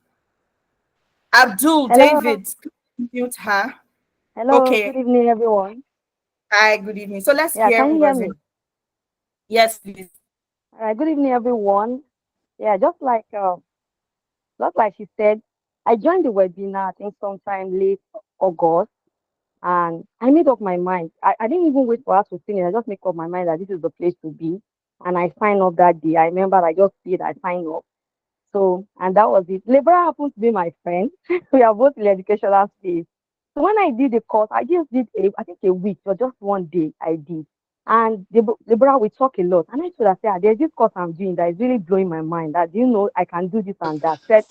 Abdul, Hello. David, mute her. Hello. Okay. Good evening, everyone. Hi, good evening. So let's Yeah, hear can you hear Ngozi. me? Yes, please. All right. Good evening, everyone. Yeah, just like she said, I joined the webinar, I think sometime late August, and I made up my mind. I didn't even wait for her to finish. I just make up my mind that this is the place to be, and I signed up that day. I remember I just did. I signed up. So, and that was it. Lebra happens to be my friend. We are both in the educational space. So when I did the course, I just did I think a week or just one day I did. And Lebra, we talk a lot. And I told her, say, there's this course I'm doing that is really blowing my mind. That you know I can do this and that. Said,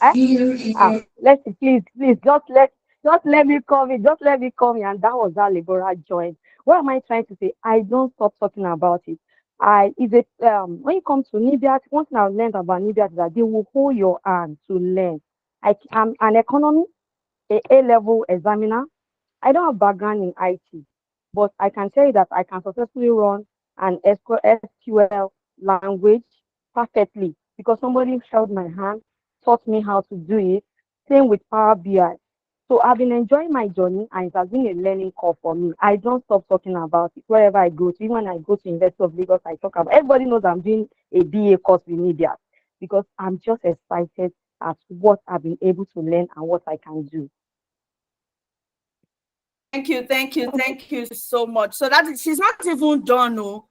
let's see, please, just let me come in, just let me come in. And that was how Lebra joined. What am I trying to say? I don't stop talking about it. I is it when you come to Nibiat, one thing I've learned about Nibiat is that they will hold your hand to learn. I'm an economy, A level examiner. I don't have background in IT, but I can tell you that I can successfully run an SQL language perfectly because somebody held my hand, taught me how to do it. Same with Power BI. So I've been enjoying my journey and it has been a learning curve for me. I don't stop talking about it wherever I go to. Even when I go to University of Lagos, I talk about everybody knows I'm doing a BA course with media because I'm just excited at what I've been able to learn and what I can do. Thank you so much. So that she's not even done, no.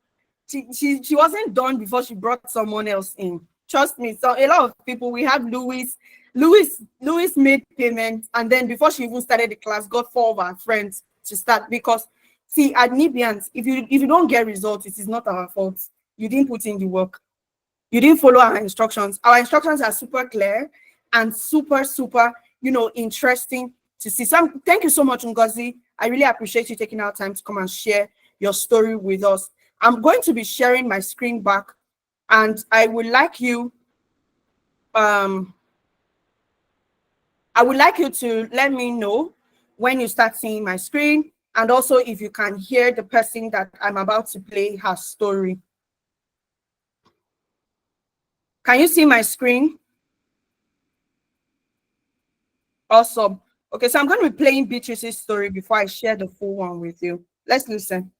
She wasn't done before she brought someone else in. Trust me. So a lot of people, we have Louis made payments, and then before she even started the class, got four of our friends to start because see at Nibians, if you don't get results, it is not our fault. You didn't put in the work. You didn't follow our instructions. Our instructions are super clear and super, interesting to see. Thank you so much, Ngozi. I really appreciate you taking our time to come and share your story with us. I'm going to be sharing my screen back, and um, I would like you to let me know when you start seeing my screen, and also if you can hear the person that I'm about to play her story. Can you see my screen? Awesome. Okay, so I'm going to be playing Beatrice's story before I share the full one with you. Let's listen.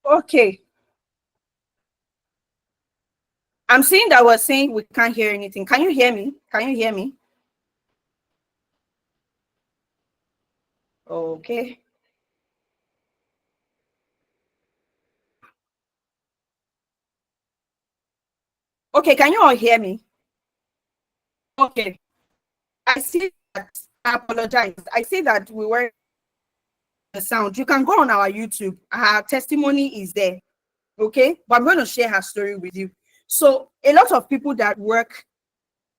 Okay. I'm seeing that we're saying we can't hear anything. Can you hear me? Can you hear me? Okay. Okay, can you all hear me? Okay. I see that. I apologize. I see that we were the sound. You can go on our YouTube. Her testimony is there. Okay. But I'm going to share her story with you. So a lot of people that work,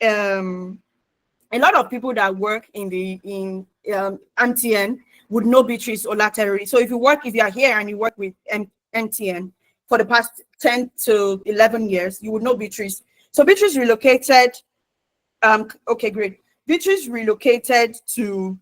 in MTN would know Beatrice Olaterry. So if you are here and you work with MTN for the past 10 to 11 years, you would know Beatrice. So Beatrice relocated. Okay, great. Beatrice relocated to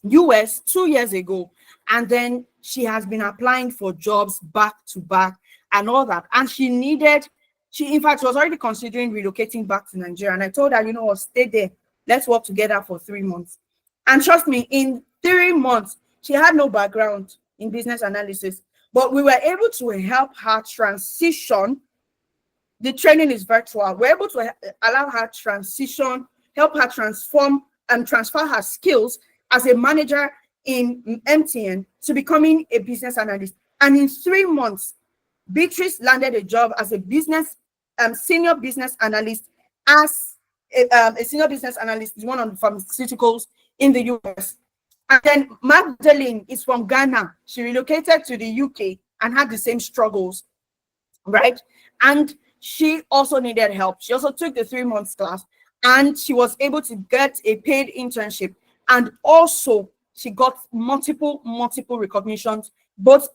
US 2 years ago, and then she has been applying for jobs back to back and all that. And she in fact was already considering relocating back to Nigeria. And I told her, you know what, stay there. Let's work together for 3 months. And trust me, in 3 months, she had no background in business analysis, but we were able to help her transition. The training is virtual. We're able to allow her transition, help her transform and transfer her skills as a manager in MTN to becoming a business analyst. And in 3 months, Beatrice landed a job as a senior business analyst, as a senior business analyst is one of the pharmaceuticals in the US. And then Magdalene is from Ghana. She relocated to the UK and had the same struggles, right? And she also needed help. She also took the 3 months class, and she was able to get a paid internship. And also she got multiple recognitions. Both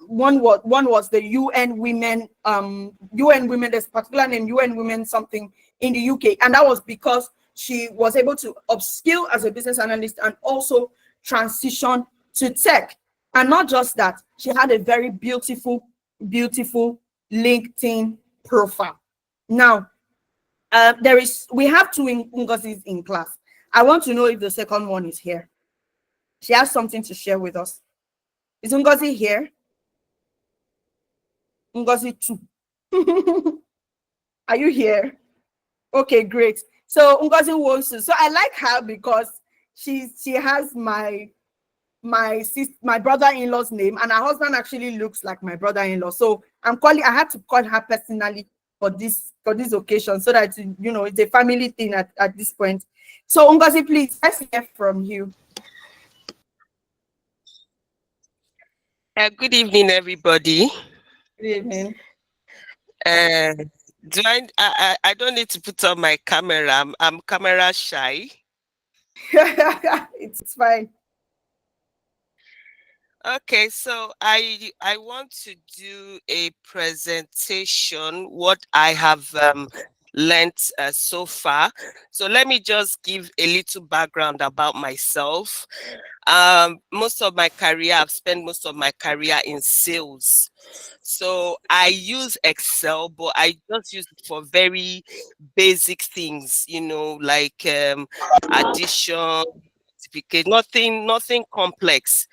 one was the UN Women, there's a particular name, UN Women something in the UK, and that was because she was able to upskill as a business analyst and also transition to tech. And not just that, she had a very beautiful LinkedIn profile. Now, we have 2 Ngozis in class. I want to know if the second one is here. She has something to share with us. Is Ngozi here? Ngozi 2. Are you here? Okay, great. So Ngozi wants to. So I like her because she has my brother-in-law's name, and her husband actually looks like my brother-in-law. So I had to call her personally for this occasion, so that, you know, it's a family thing at this point. So Ngozi, please, let's hear from you. Good evening, everybody. Good evening. Do I don't need to put on my camera. I'm camera shy. It's fine. Okay, so I want to do a presentation what I have learned so far. So let me just give a little background about myself. Most of my career, I've spent most of my career in sales. So I use Excel, but I just use it for very basic things, you know, like addition, multiplication, nothing complex.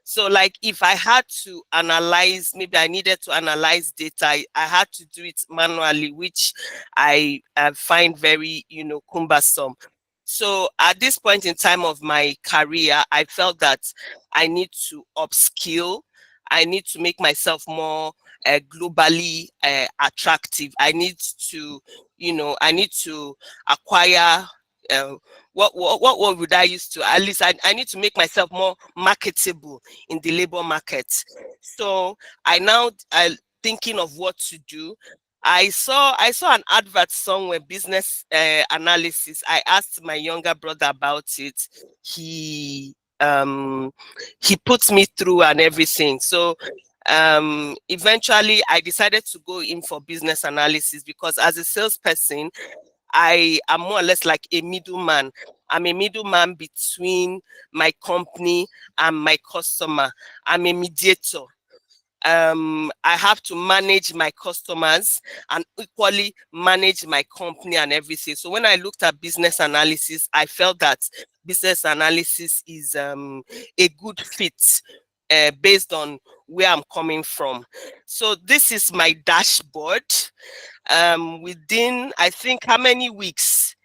So like if I had to analyze, maybe I needed to analyze data, I had to do it manually, which I find very, you know, cumbersome. So at this point in time of my career, I felt that I need to upskill. I need to make myself more globally attractive. I need to, you know, I need to acquire what would I use to, at least I need to make myself more marketable in the labor market. So I now thinking of what to do. I saw an advert somewhere, business analysis. I asked my younger brother about it. He puts me through and everything. So eventually I decided to go in for business analysis, because as a salesperson, I am more or less like a middleman. I'm a middleman between my company and my customer. I'm a mediator. I have to manage my customers and equally manage my company and everything. So when I looked at business analysis, I felt that business analysis is a good fit based on where I'm coming from. So this is my dashboard. Within, I think, how many weeks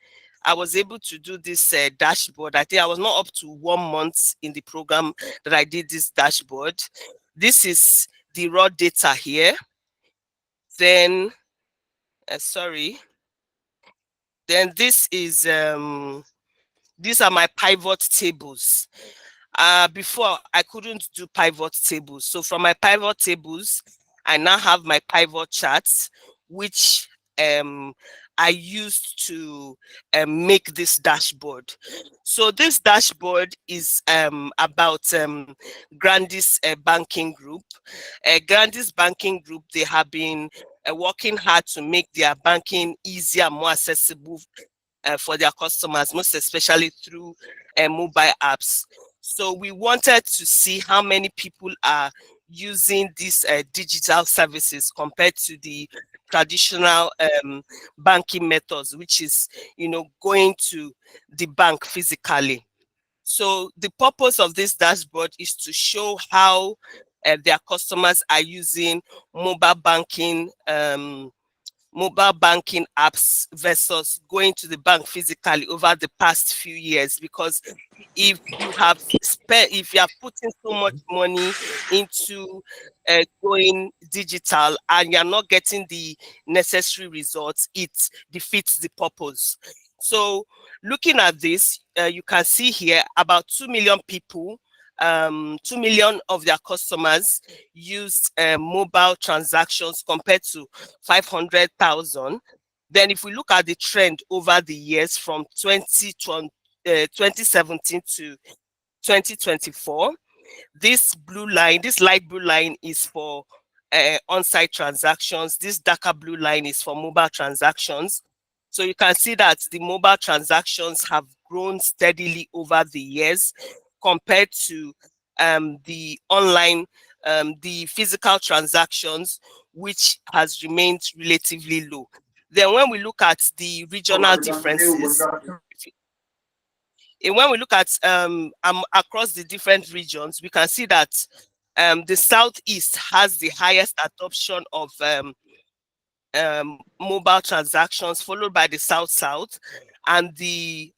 I was able to do this dashboard. I think I was not up to 1 month in the program that I did this dashboard. This is the raw data here. Then, then this is, these are my pivot tables. Before I couldn't do pivot tables. So from my pivot tables, I now have my pivot charts, which I used to make this dashboard. So this dashboard is about Grandis Banking Group. Grandis Banking Group, they have been working hard to make their banking easier, more accessible for their customers, most especially through mobile apps. So we wanted to see how many people are using these digital services compared to the traditional banking methods, which is, going to the bank physically. So the purpose of this dashboard is to show how their customers are using mobile banking apps versus going to the bank physically over the past few years. Because if you have putting so much money into going digital and you're not getting the necessary results, it defeats the purpose. So looking at this, you can see here about 2 million people, 2 million of their customers used mobile transactions compared to 500,000. Then if we look at the trend over the years from 2017 to 2024, this light blue line is for on-site transactions. This darker blue line is for mobile transactions. So you can see that the mobile transactions have grown steadily over the years compared to the online, the physical transactions, which has remained relatively low. Then when we look at the regional differences, and when we look at across the different regions, we can see that the Southeast has the highest adoption of mobile transactions, followed by the South, and the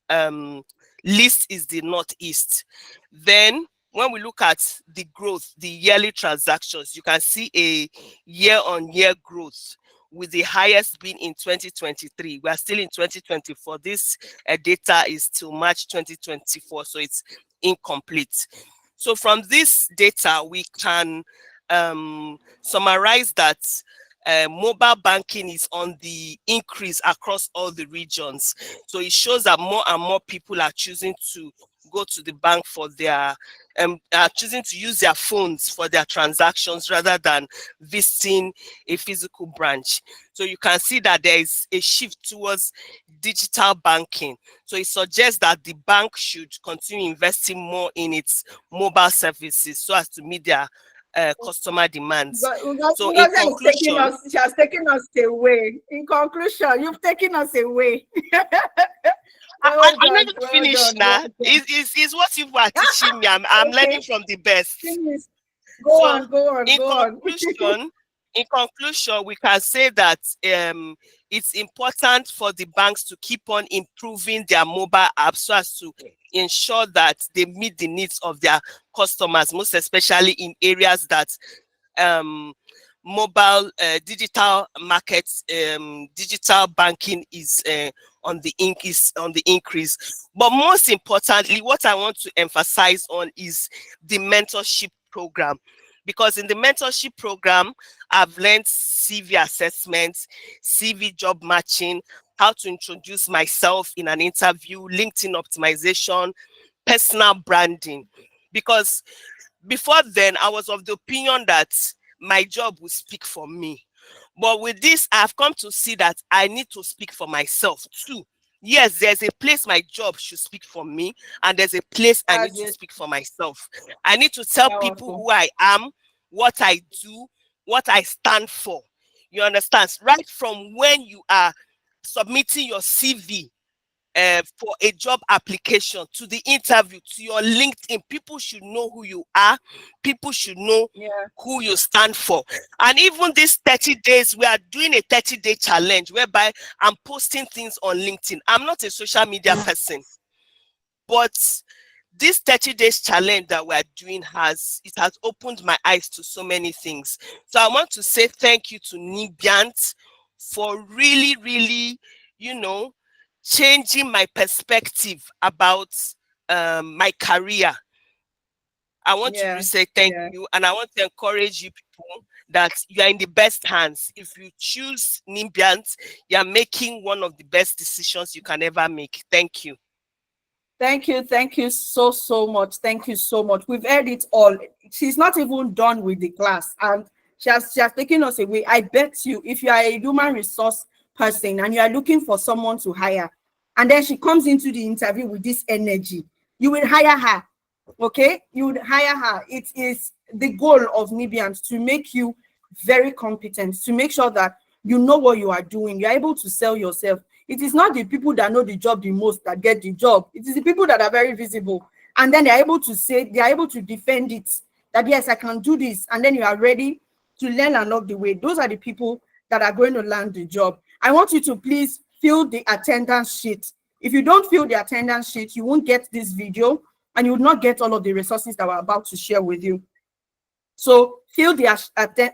least is the Northeast. Then when we look at the growth, the yearly transactions, you can see a year-on-year growth, with the highest being in 2023. We are still in 2024. This data is till March 2024, so it's incomplete. So from this data, we can summarize that mobile banking is on the increase across all the regions. So it shows that more and more people are choosing to go to the bank for their choosing to use their phones for their transactions rather than visiting a physical branch. So you can see that there is a shift towards digital banking. So it suggests that the bank should continue investing more in its mobile services so as to meet their customer demands. So in conclusion, she has taken us away. In conclusion, you've taken us away. I'm not going to finish now. It's what you are teaching me. I'm Okay. learning from the best. Go on. In conclusion, we can say that it's important for the banks to keep on improving their mobile apps so as to ensure that they meet the needs of their customers, most especially in areas that mobile digital markets, digital banking is on the increase. But most importantly, what I want to emphasize on is the mentorship program, because in the mentorship program, I've learned CV assessments, CV job matching, how to introduce myself in an interview, LinkedIn optimization, personal branding. Because before then, I was of the opinion that my job would speak for me. But with this, I've come to see that I need to speak for myself too. Yes, there's a place my job should speak for me, and there's a place I need to speak for myself. I need to tell people who I am, what I do, what I stand for. You understand? Right from when you are submitting your CV for a job application, to the interview, to your LinkedIn. People should know who you are. People should know who you stand for. And even this 30 days, we are doing a 30-day challenge whereby I'm posting things on LinkedIn. I'm not a social media person, but this 30 days challenge that we're doing has opened my eyes to so many things. So I want to say thank you to Nibiant for really, changing my perspective about my career. I want to really say thank you, and I want to encourage you people that you are in the best hands. If you choose Nibiant, you are making one of the best decisions you can ever make. Thank you. Thank you so much. Thank you so much. We've heard it all. She's not even done with the class, and she has taken us away. I bet you, if you are a human resource person and you are looking for someone to hire, and then she comes into the interview with this energy, you will hire her. Okay, you would hire her. It is the goal of Nibiant to make you very competent, to make sure that you know what you are doing. You're able to sell yourself. It is not the people that know the job the most that get the job. It is the people that are very visible. And then they're able to say, they're able to defend it. That yes, I can do this. And then you are ready to learn along the way. Those are the people that are going to land the job. I want you to please fill the attendance sheet. If you don't fill the attendance sheet, you won't get this video and you will not get all of the resources that we're about to share with you. So fill the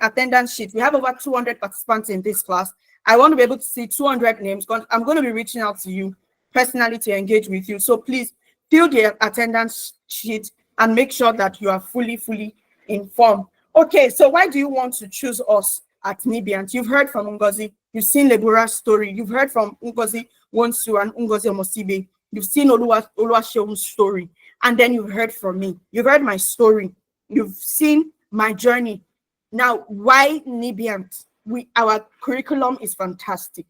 attendance sheet. We have over 200 participants in this class. I want to be able to see 200 names because I'm going to be reaching out to you personally to engage with you. So please fill the attendance sheet and make sure that you are fully informed. Okay, so why do you want to choose us at Nibiant? You've heard from Ngozi. You've seen Lebura's story. You've heard from Ngozi Wonsu and Ngozi Omosibe. You've seen Oluwaseun's story. And then you've heard from me. You've heard my story. You've seen my journey. Now, why Nibiant? Our curriculum is fantastic.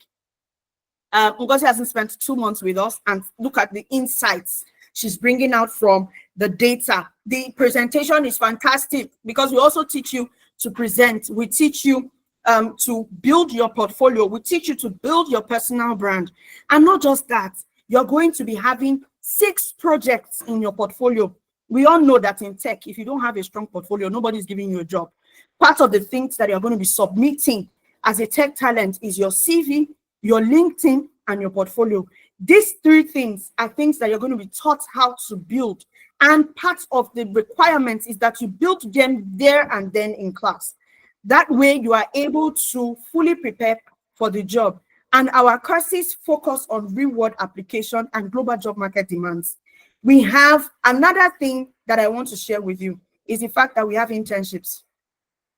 Ngozi hasn't spent 2 months with us, and look at the insights she's bringing out from the data. The presentation is fantastic because we also teach you to present. We teach you to build your portfolio. We teach you to build your personal brand. And not just that, you're going to be having 6 projects in your portfolio. We all know that in tech, if you don't have a strong portfolio, nobody's giving you a job. Part of the things that you're going to be submitting as a tech talent is your CV, your LinkedIn, and your portfolio. These 3 things are things that you're going to be taught how to build. And part of the requirements is that you build them there and then in class. That way you are able to fully prepare for the job. And our courses focus on real-world application and global job market demands. We have another thing that I want to share with you is the fact that we have internships.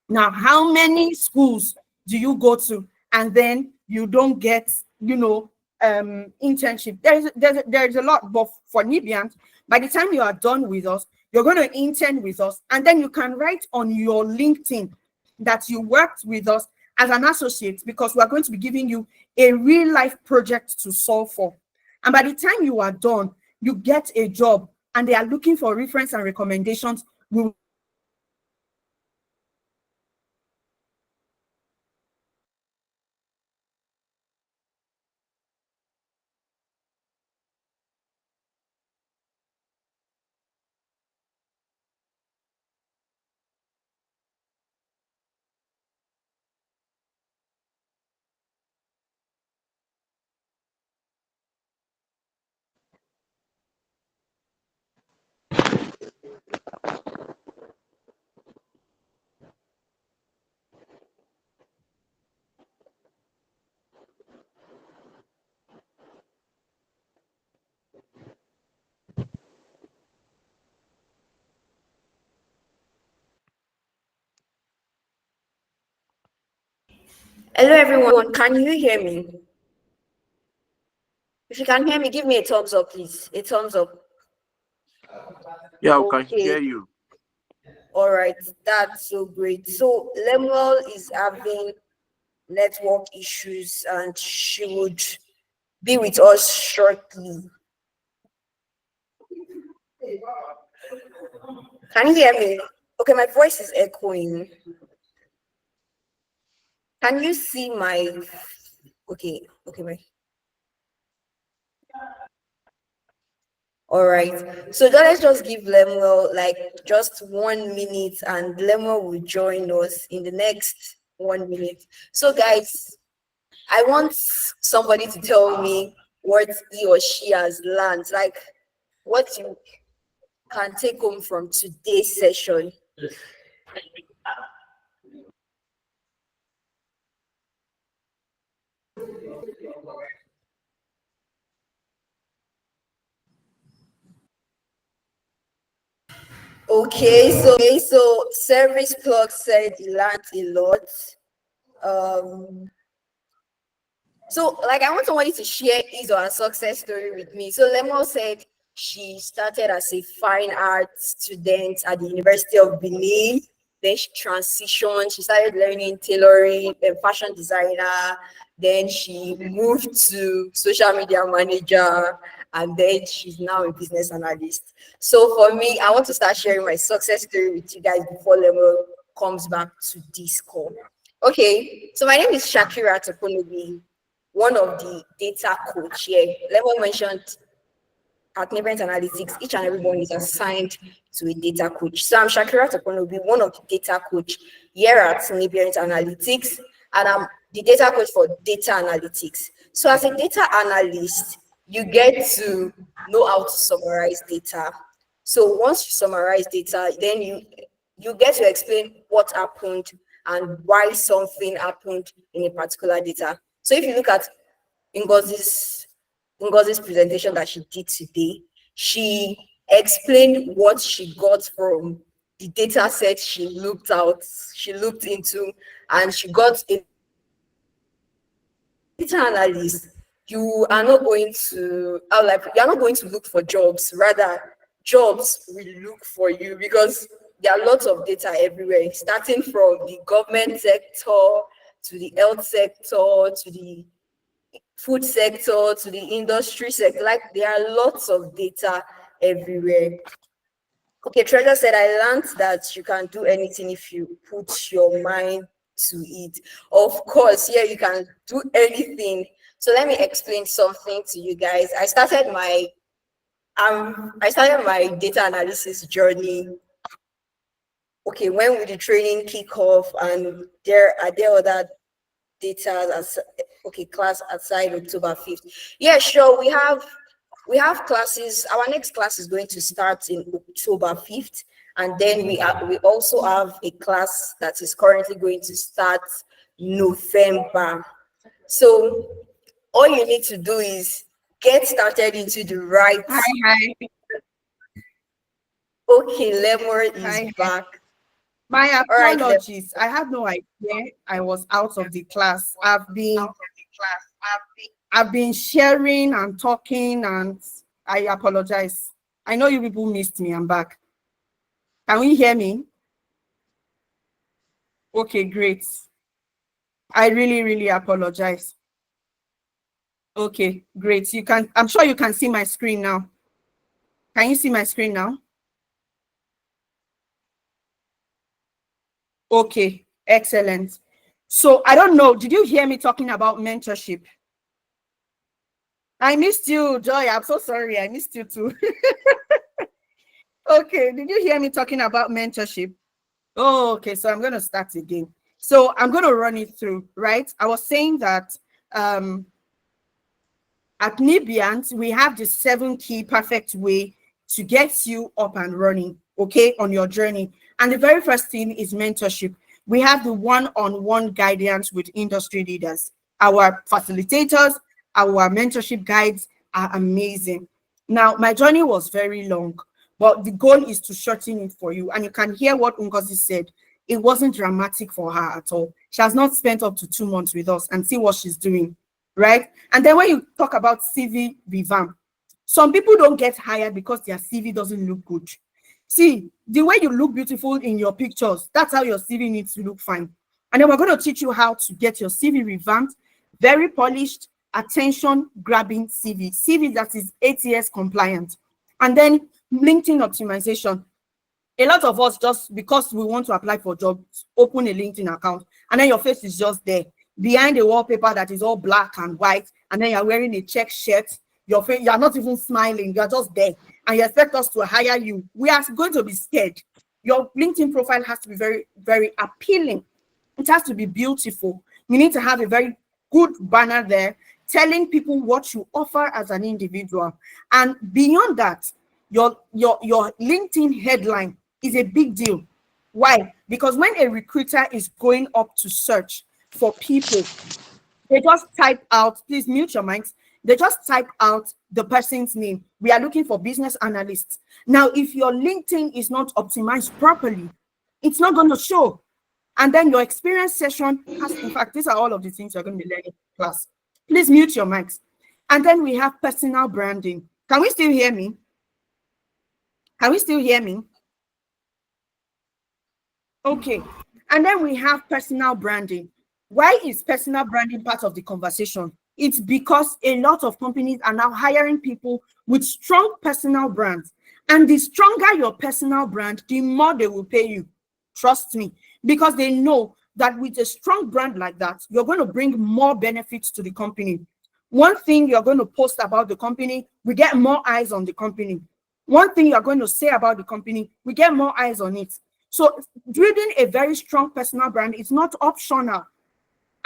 Now, how many schools do you go to and then you don't get, internship? There's a lot, but for Nibiant, by the time you are done with us, you're going to intern with us, and then you can write on your LinkedIn that you worked with us as an associate, because we are going to be giving you a real life project to solve for. And by the time you are done, you get a job and they are looking for reference and recommendations. Hello, everyone. Can you hear me? If you can hear me, give me a thumbs up, please. A thumbs up. Yeah, we can hear you. All right, that's so great. So Lemuel is having network issues and she would be with us shortly. Can you hear me? Okay, my voice is echoing. Can you see my... Okay, wait. All right. So let's just give Lemuel like just 1 minute, and Lemuel will join us in the next 1 minute. So guys, I want somebody to tell me what he or she has learned, like what you can take home from today's session. Okay, so Service Plug said he learned a lot. So like I want somebody to share his or her success story with me. So Lemuel said she started as a fine arts student at the University of Benin. Then she transitioned. She started learning tailoring and fashion designer. Then she moved to social media manager, and then she's now a business analyst. So for me, I want to start sharing my success story with you guys before Lemuel comes back to this call. Okay, so my name is Shakira Toponobi, one of the data coach here. Lemuel mentioned at Neighborhood Analytics, each and everyone is assigned to a data coach. So I'm Shakira Toponobi, one of the data coach here at Neighborhood Analytics, and I'm the data coach for data analytics. So as a data analyst, you get to know how to summarize data. So once you summarize data, then you get to explain what happened and why something happened in a particular data. So if you look at Ngozi's presentation that she did today, she explained what she got from the data set she looked into, and she got a data analyst. You are not going to look for jobs, rather jobs will look for you, because there are lots of data everywhere, starting from the government sector to the health sector to the food sector to the industry sector. Like there are lots of data everywhere. Okay, Treasure said, I learned that you can do anything if you put your mind to it. Of course, yeah, you can do anything. So let me explain something to you guys. I started my data analysis journey. Okay, when will the training kick off? And there other data as class aside October 5th. Yeah, sure. We have classes. Our next class is going to start in October 5th, and then we also have a class that is currently going to start November. So all you need to do is get started into the right. Hi. Okay, Lemur is back. My apologies. I had no idea I was out of the class. I've been sharing and talking, and I apologize. I know you people missed me. I'm back. Can we hear me? Okay, great. I really, really apologize. Okay, great. I'm sure you can see my screen now. Can you see my screen now? Okay, excellent. So I don't know, did you hear me talking about mentorship? I missed you, Joy. I'm so sorry. I missed you too. Okay, did you hear me talking about mentorship? Oh, okay, so I'm going to start again. So I'm going to run it through, right? I was saying that at Nibiant, we have the 7 key perfect way to get you up and running, okay, on your journey. And the very first thing is mentorship. We have the one-on-one guidance with industry leaders. Our facilitators, our mentorship guides are amazing. Now, my journey was very long, but the goal is to shorten it for you. And you can hear what Ngozi said. It wasn't dramatic for her at all. She has not spent up to 2 months with us, and see what she's doing, right? And then when you talk about CV revamp, some people don't get hired because their CV doesn't look good. See, the way you look beautiful in your pictures, that's how your CV needs to look fine. And then we're going to teach you how to get your CV revamped, very polished, attention-grabbing CV that is ATS compliant. And then LinkedIn optimization. A lot of us, just because we want to apply for jobs, open a LinkedIn account, and then your face is just there behind a wallpaper that is all black and white, and then you're wearing a check shirt, your face, you are not even smiling, you are just there, and you expect us to hire you, we are going to be scared. Your LinkedIn profile has to be very, very appealing. It has to be beautiful. You need to have a very good banner there telling people what you offer as an individual. And beyond that, your LinkedIn headline is a big deal. Why? Because when a recruiter is going up to search for people, they just type out, please mute your mics. They just type out the person's name. We are looking for business analysts. Now, if your LinkedIn is not optimized properly, it's not going to show. And then your experience session has, in fact, these are all of the things you're going to be learning in class. Please mute your mics. And then we have personal branding. Can we still hear me? Can we still hear me? Okay. And then we have personal branding. Why is personal branding part of the conversation? It's because a lot of companies are now hiring people with strong personal brands. And the stronger your personal brand, the more they will pay you. Trust me, because they know that with a strong brand like that, you're going to bring more benefits to the company. One thing you're going to post about the company, we get more eyes on the company. One thing you're going to say about the company, we get more eyes on it. So building a very strong personal brand is not optional.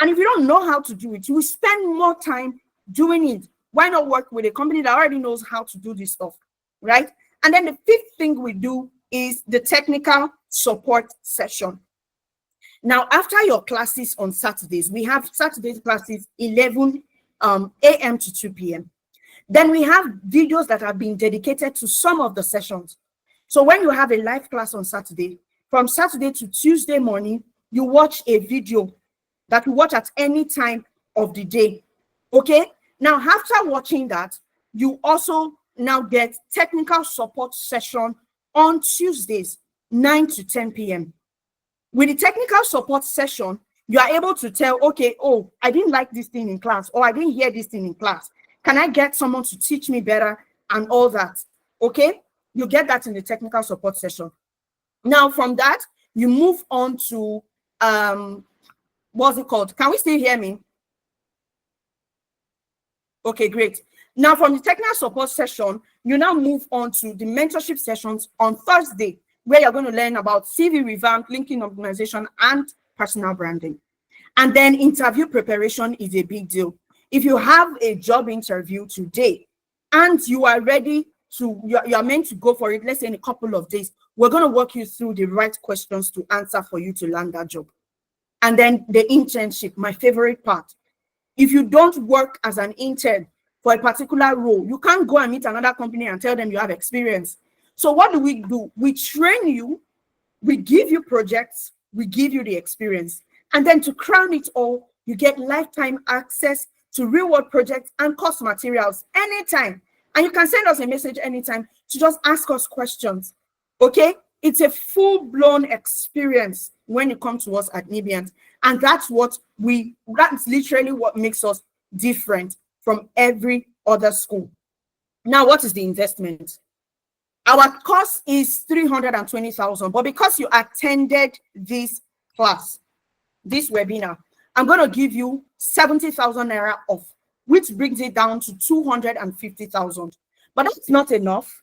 And if you don't know how to do it, you will spend more time doing it. Why not work with a company that already knows how to do this stuff, right? And then the fifth thing we do is the technical support session. Now, after your classes on Saturdays, we have Saturday classes 11 a.m. to 2 p.m. Then we have videos that have been dedicated to some of the sessions. So when you have a live class on Saturday, from Saturday to Tuesday morning, you watch a video that you watch at any time of the day. Okay? Now, after watching that, you also now get technical support session on Tuesdays, 9 to 10 p.m. With the technical support session, you are able to tell, okay, oh, I didn't like this thing in class, or I didn't hear this thing in class. Can I get someone to teach me better and all that? Okay? You get that in the technical support session. Now, from that, you move on to, what's it called? Can we still hear me? Okay, great. Now, from the technical support session, you now move on to the mentorship sessions on Thursday, where you're going to learn about CV revamp, LinkedIn optimization, and personal branding. And then interview preparation is a big deal. If you have a job interview today and you are ready to, you are meant to go for it, let's say in a couple of days, we're going to walk you through the right questions to answer for you to land that job. And then the internship, my favorite part. If you don't work as an intern for a particular role, you can't go and meet another company and tell them you have experience. So what do? We train you, we give you projects, we give you the experience. And then to crown it all, you get lifetime access to real-world projects and course materials anytime. And you can send us a message anytime to just ask us questions, okay? It's a full-blown experience when you come to us at Nibiant. And that's literally what makes us different from every other school. Now, what is the investment? Our cost is 320,000, but because you attended this class, this webinar, I'm going to give you 70,000 naira off, which brings it down to 250,000. But that's not enough.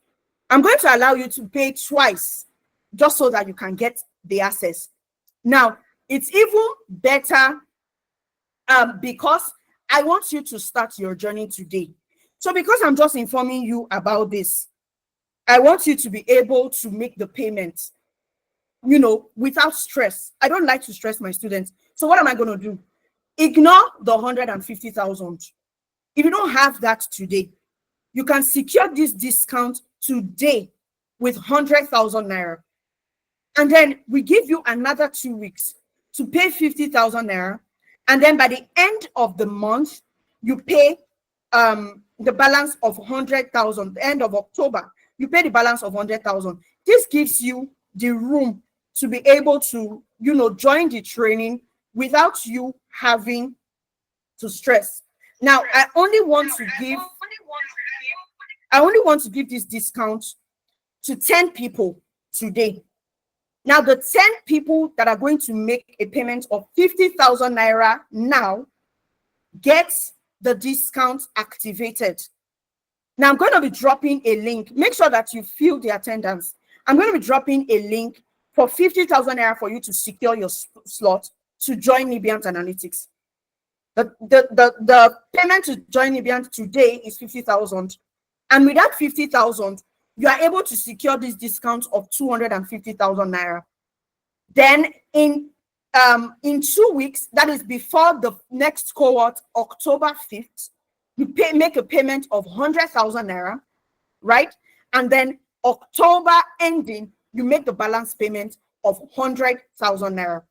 I'm going to allow you to pay twice just so that you can get the access. Now, it's even better because I want you to start your journey today. So because I'm just informing you about this, I want you to be able to make the payment, without stress. I don't like to stress my students. So what am I going to do? Ignore the 150,000. If you don't have that today, you can secure this discount today with 100,000 naira. And then we give you another 2 weeks to pay 50,000 naira. And then by the end of the month, you pay the balance of 100,000. The end of October, you pay the balance of 100,000. This gives you the room to be able to, join the training without you having to stress. Now, I only want to give this discount to 10 people today. Now, the 10 people that are going to make a payment of 50,000 naira now get the discount activated. Now I'm going to be dropping a link. Make sure that you fill the attendance. I'm going to be dropping a link for 50,000 naira for you to secure your slot to join Nibiant Analytics. The payment to join Nibiant today is 50,000. And with that 50,000, you are able to secure this discount of 250,000 naira. Then in 2 weeks, that is before the next cohort, October 5th, you make a payment of 100,000 naira, right? And then October ending, you make the balance payment of 100,000 naira.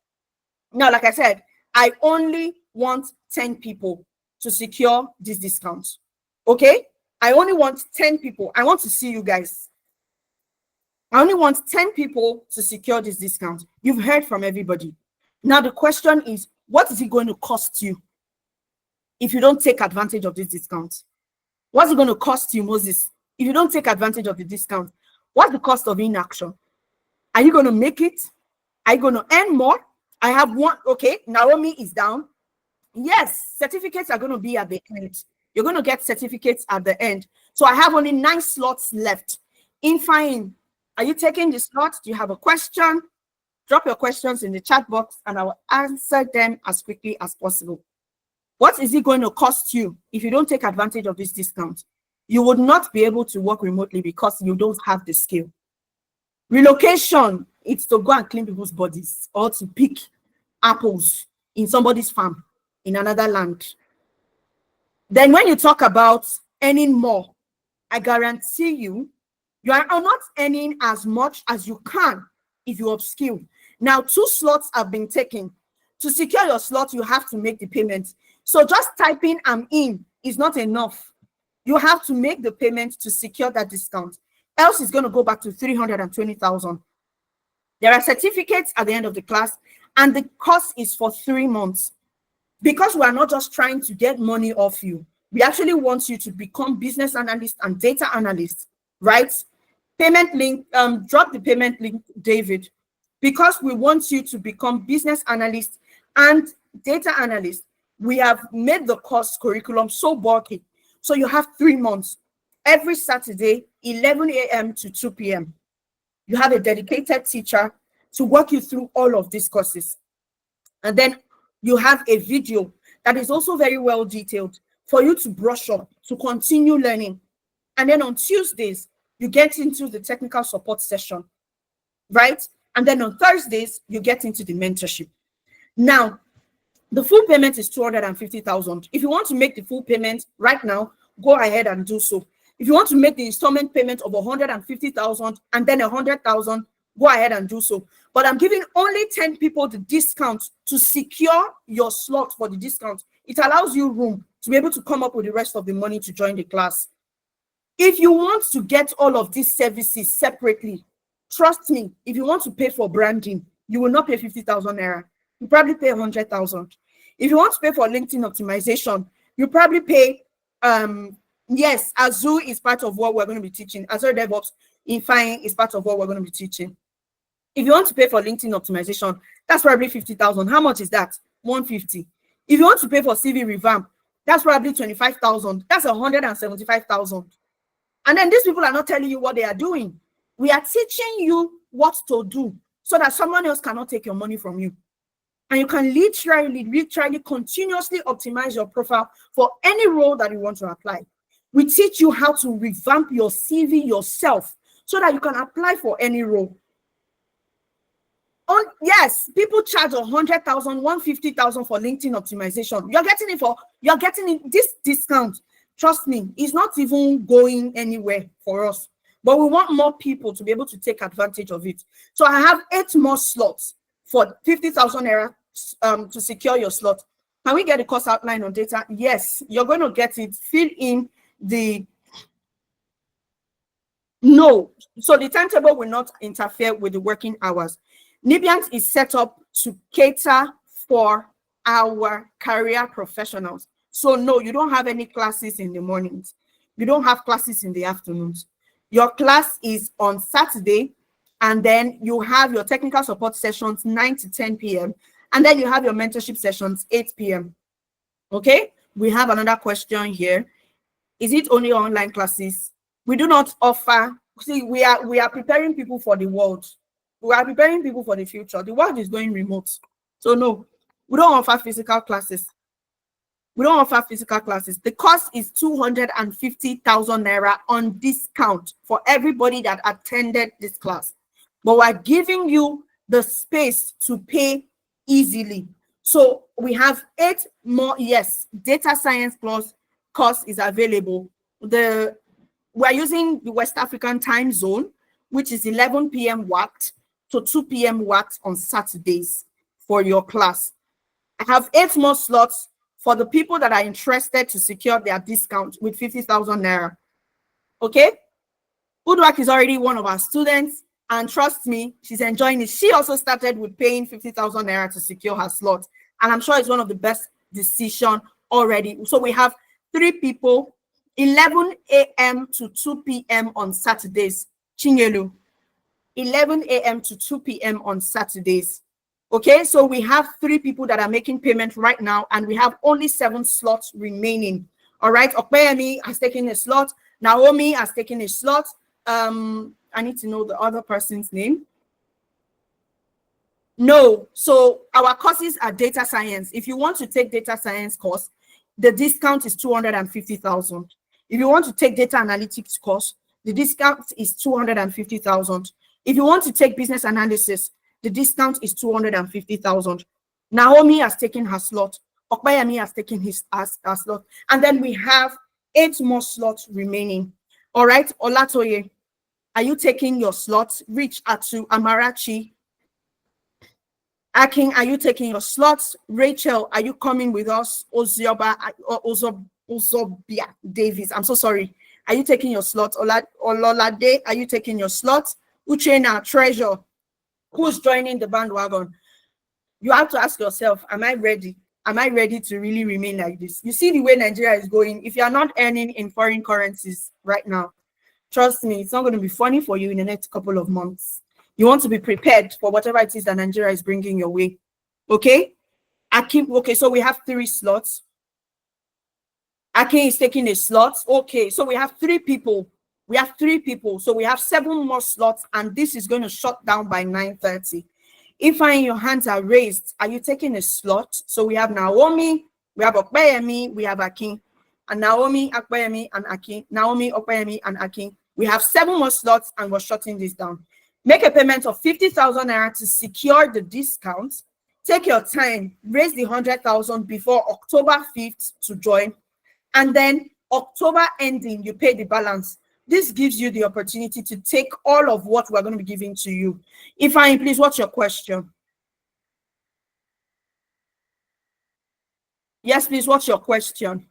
Now, like I said, I only want 10 people to secure this discount. Okay? I only want 10 people. I want to see you guys. I only want 10 people to secure this discount. You've heard from everybody. Now, the question is, what is it going to cost you if you don't take advantage of this discount? What's it going to cost you, Moses, if you don't take advantage of the discount? What's the cost of inaction? Are you going to make it? Are you going to earn more? I have one. Okay, Naomi is down. Yes, certificates are going to be at the end. You're going to get certificates at the end. So I have only 9 slots left. Infine, are you taking the slot? Do you have a question? Drop your questions in the chat box and I will answer them as quickly as possible. What is it going to cost you if you don't take advantage of this discount? You would not be able to work remotely because you don't have the skill. Relocation, it's to go and clean people's bodies or to pick apples in somebody's farm in another land. Then when you talk about earning more, I guarantee you, you are not earning as much as you can if you upskill. Now, 2 slots have been taken. To secure your slot, you have to make the payment. So just typing "I'm in" is not enough. You have to make the payment to secure that discount. Else it's going to go back to 320,000. There are certificates at the end of the class, and the course is for 3 months. Because we are not just trying to get money off you, we actually want you to become business analyst and data analyst, right? Payment link, drop the payment link, David, because we want you to become business analyst and data analyst. We have made the course curriculum so bulky. So you have 3 months. Every Saturday, 11 a.m. to 2 p.m. You have a dedicated teacher to walk you through all of these courses. And then you have a video that is also very well detailed for you to brush up, to continue learning. And then on Tuesdays, you get into the technical support session, right? And then on Thursdays, you get into the mentorship. Now, the full payment is 250,000. If you want to make the full payment right now, go ahead and do so. If you want to make the installment payment of 150,000 and then 100,000, go ahead and do so. But I'm giving only 10 people the discount to secure your slot for the discount. It allows you room to be able to come up with the rest of the money to join the class. If you want to get all of these services separately, trust me, if you want to pay for branding, you will not pay 50,000 naira. You probably pay 100,000. If you want to pay for LinkedIn optimization, you probably pay, yes, Azure is part of what we're going to be teaching. Azure DevOps, Infine is part of what we're going to be teaching. If you want to pay for LinkedIn optimization, that's probably 50,000. How much is that? 150. If you want to pay for CV revamp, that's probably 25,000. That's 175,000. And then these people are not telling you what they are doing. We are teaching you what to do so that someone else cannot take your money from you. And you can literally continuously optimize your profile for any role that you want to apply. We teach you how to revamp your CV yourself so that you can apply for any role. Yes, people charge 100,000, 150,000 for LinkedIn optimization. You're getting this discount. Trust me, it's not even going anywhere for us. But we want more people to be able to take advantage of it. So I have 8 more slots for 50,000 naira to secure your slot. Can we get a course outline on data? Yes, you're going to get it. Fill in the no. So the timetable will not interfere with the working hours. Nibiant is set up to cater for our career professionals. So no, you don't have any classes in the mornings. You don't have classes in the afternoons. Your class is on Saturday, and then you have your technical support sessions 9 to 10 p.m. And then you have your mentorship sessions 8 p.m. Okay, we have another question here. Is it only online classes? We do not offer, see, we are preparing people for the world. We are preparing people for the future. The world is going remote. So no, we don't offer physical classes. We don't offer physical classes. The cost is 250,000 naira on discount for everybody that attended this class. But we're giving you the space to pay easily. So we have 8 more. Yes, data science plus course is available. We're using the West African time zone, which is 11 p.m. WACT to 2 p.m. WACT on Saturdays for your class. I have 8 more slots for the people that are interested to secure their discount with 50,000 naira. Okay? Udwak is already one of our students, and trust me, she's enjoying it. She also started with paying 50,000 naira to secure her slot, and I'm sure it's one of the best decisions already. So we have 3 people, 11 a.m. to 2 p.m. on Saturdays. Chinyelu, 11 a.m. to 2 p.m. on Saturdays. Okay, so we have 3 people that are making payment right now, and we have only 7 slots remaining. All right, Okpeyemi has taken a slot. Naomi has taken a slot. I need to know the other person's name. No, so our courses are data science. If you want to take data science course, the discount is 250,000. If you want to take data analytics course, the discount is 250,000. If you want to take business analysis, the discount is 250,000. Naomi has taken her slot. Okpeyemi has taken his slot. And then we have 8 more slots remaining. All right, Olatoye, are you taking your slot? Reach out to Amarachi. Akin, are you taking your slots? Rachel, are you coming with us? Ozobia Davis, I'm so sorry. Are you taking your slot? Ololade, are you taking your slot? Uchena, Treasure, who's joining the bandwagon? You have to ask yourself, am I ready? Am I ready to really remain like this? You see the way Nigeria is going. If you are not earning in foreign currencies right now, trust me, it's not going to be funny for you in the next couple of months. You want to be prepared for whatever it is that Nigeria is bringing your way. Okay? Akin, okay, so we have 3 slots. Akin is taking a slot. Okay, so we have 3 people. We have 3 people. So we have 7 more slots, and this is going to shut down by 9:30. If your hands are raised, are you taking a slot? So we have Naomi, we have Okpeyemi, we have Akin. And Naomi, Okpeyemi, and Akin. Naomi, Okpeyemi, and Akin. We have 7 more slots, and we're shutting this down. Make a payment of 50,000 naira to secure the discount. Take your time, raise the 100,000 before October 5th to join. And then October ending, you pay the balance. This gives you the opportunity to take all of what we're going to be giving to you. Ifeanyi, please, what's your question? Yes, please, what's your question?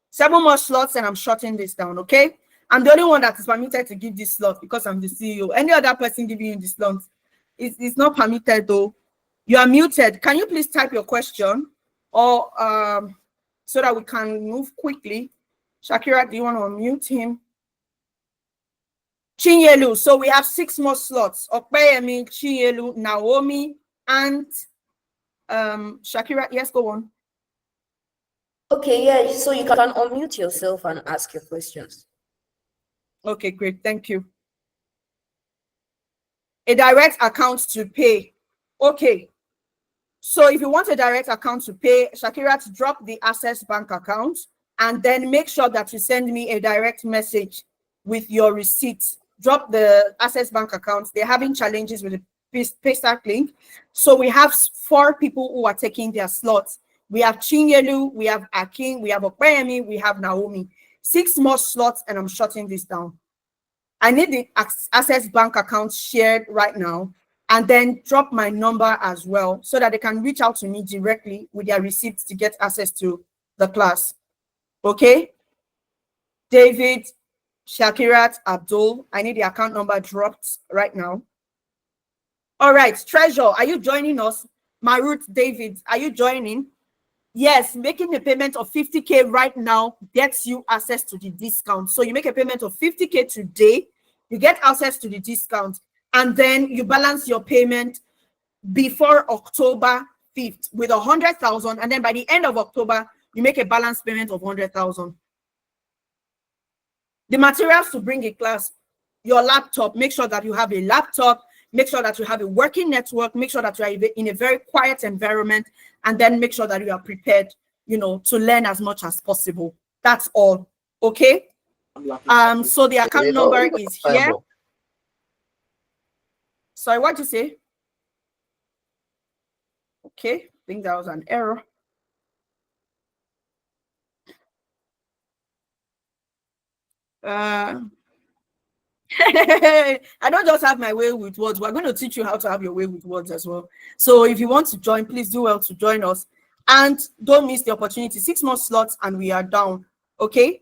7 more slots and I'm shutting this down, okay? I'm the only one that is permitted to give this slot because I'm the CEO. Any other person giving you this slot, it's not permitted though. You are muted. Can you please type your question or so that we can move quickly? Shakira, do you want to unmute him? Chinyelu, so we have 6 more slots. Okpeyemi, Chinyelu, Naomi, and Shakira. Yes, go on. Okay, yeah, so you can unmute yourself and ask your questions. Okay, great. Thank you. A direct account to pay. Okay. So if you want a direct account to pay, Shakira, to drop the Access Bank account and then make sure that you send me a direct message with your receipt. Drop the Access Bank account. They're having challenges with the Paystack link. So we have 4 people who are taking their slots. We have Chinyelu, we have Akin, we have Okpeyemi, we have Naomi. 6 more slots and I'm shutting this down. I need the Access Bank account shared right now and then drop my number as well so that they can reach out to me directly with their receipts to get access to the class. Okay? David, Shakirat, Abdul, I need the account number dropped right now. All right, Treasure, are you joining us? Marut, David, are you joining? Yes, making a payment of 50K right now gets you access to the discount. So you make a payment of 50K today, you get access to the discount, and then you balance your payment before October 5th with 100,000. And then by the end of October, you make a balance payment of 100,000. The materials to bring a class, your laptop, make sure that you have a laptop, make sure that you have a working network, make sure that you are in a very quiet environment, and then make sure that you are prepared, to learn as much as possible. That's all. Okay. So the account number is here. Sorry, what did you say? Okay, I think that was an error. I don't just have my way with words. We're going to teach you how to have your way with words as well. So if you want to join, please do well to join us. And don't miss the opportunity. 6 more slots and we are down. Okay?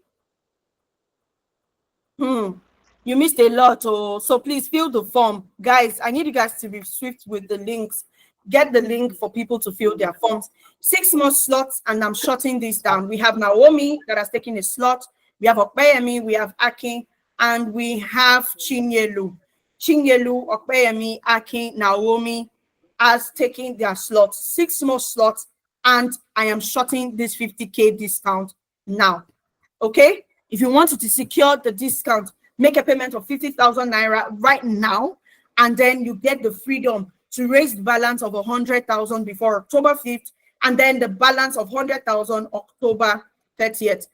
You missed a lot. So please fill the form. Guys, I need you guys to be swift with the links. Get the link for people to fill their forms. 6 more slots and I'm shutting this down. We have Naomi that has taken a slot. We have Okpeyemi, we have Akin, and we have Chinyelu. Chinyelu, Okpeyemi, Akin, Naomi has taken their slots. 6 more slots, and I am shutting this 50K discount now. Okay? If you want to secure the discount, make a payment of 50,000 naira right now, and then you get the freedom to raise the balance of 100,000 before October 5th, and then the balance of 100,000 October 30th.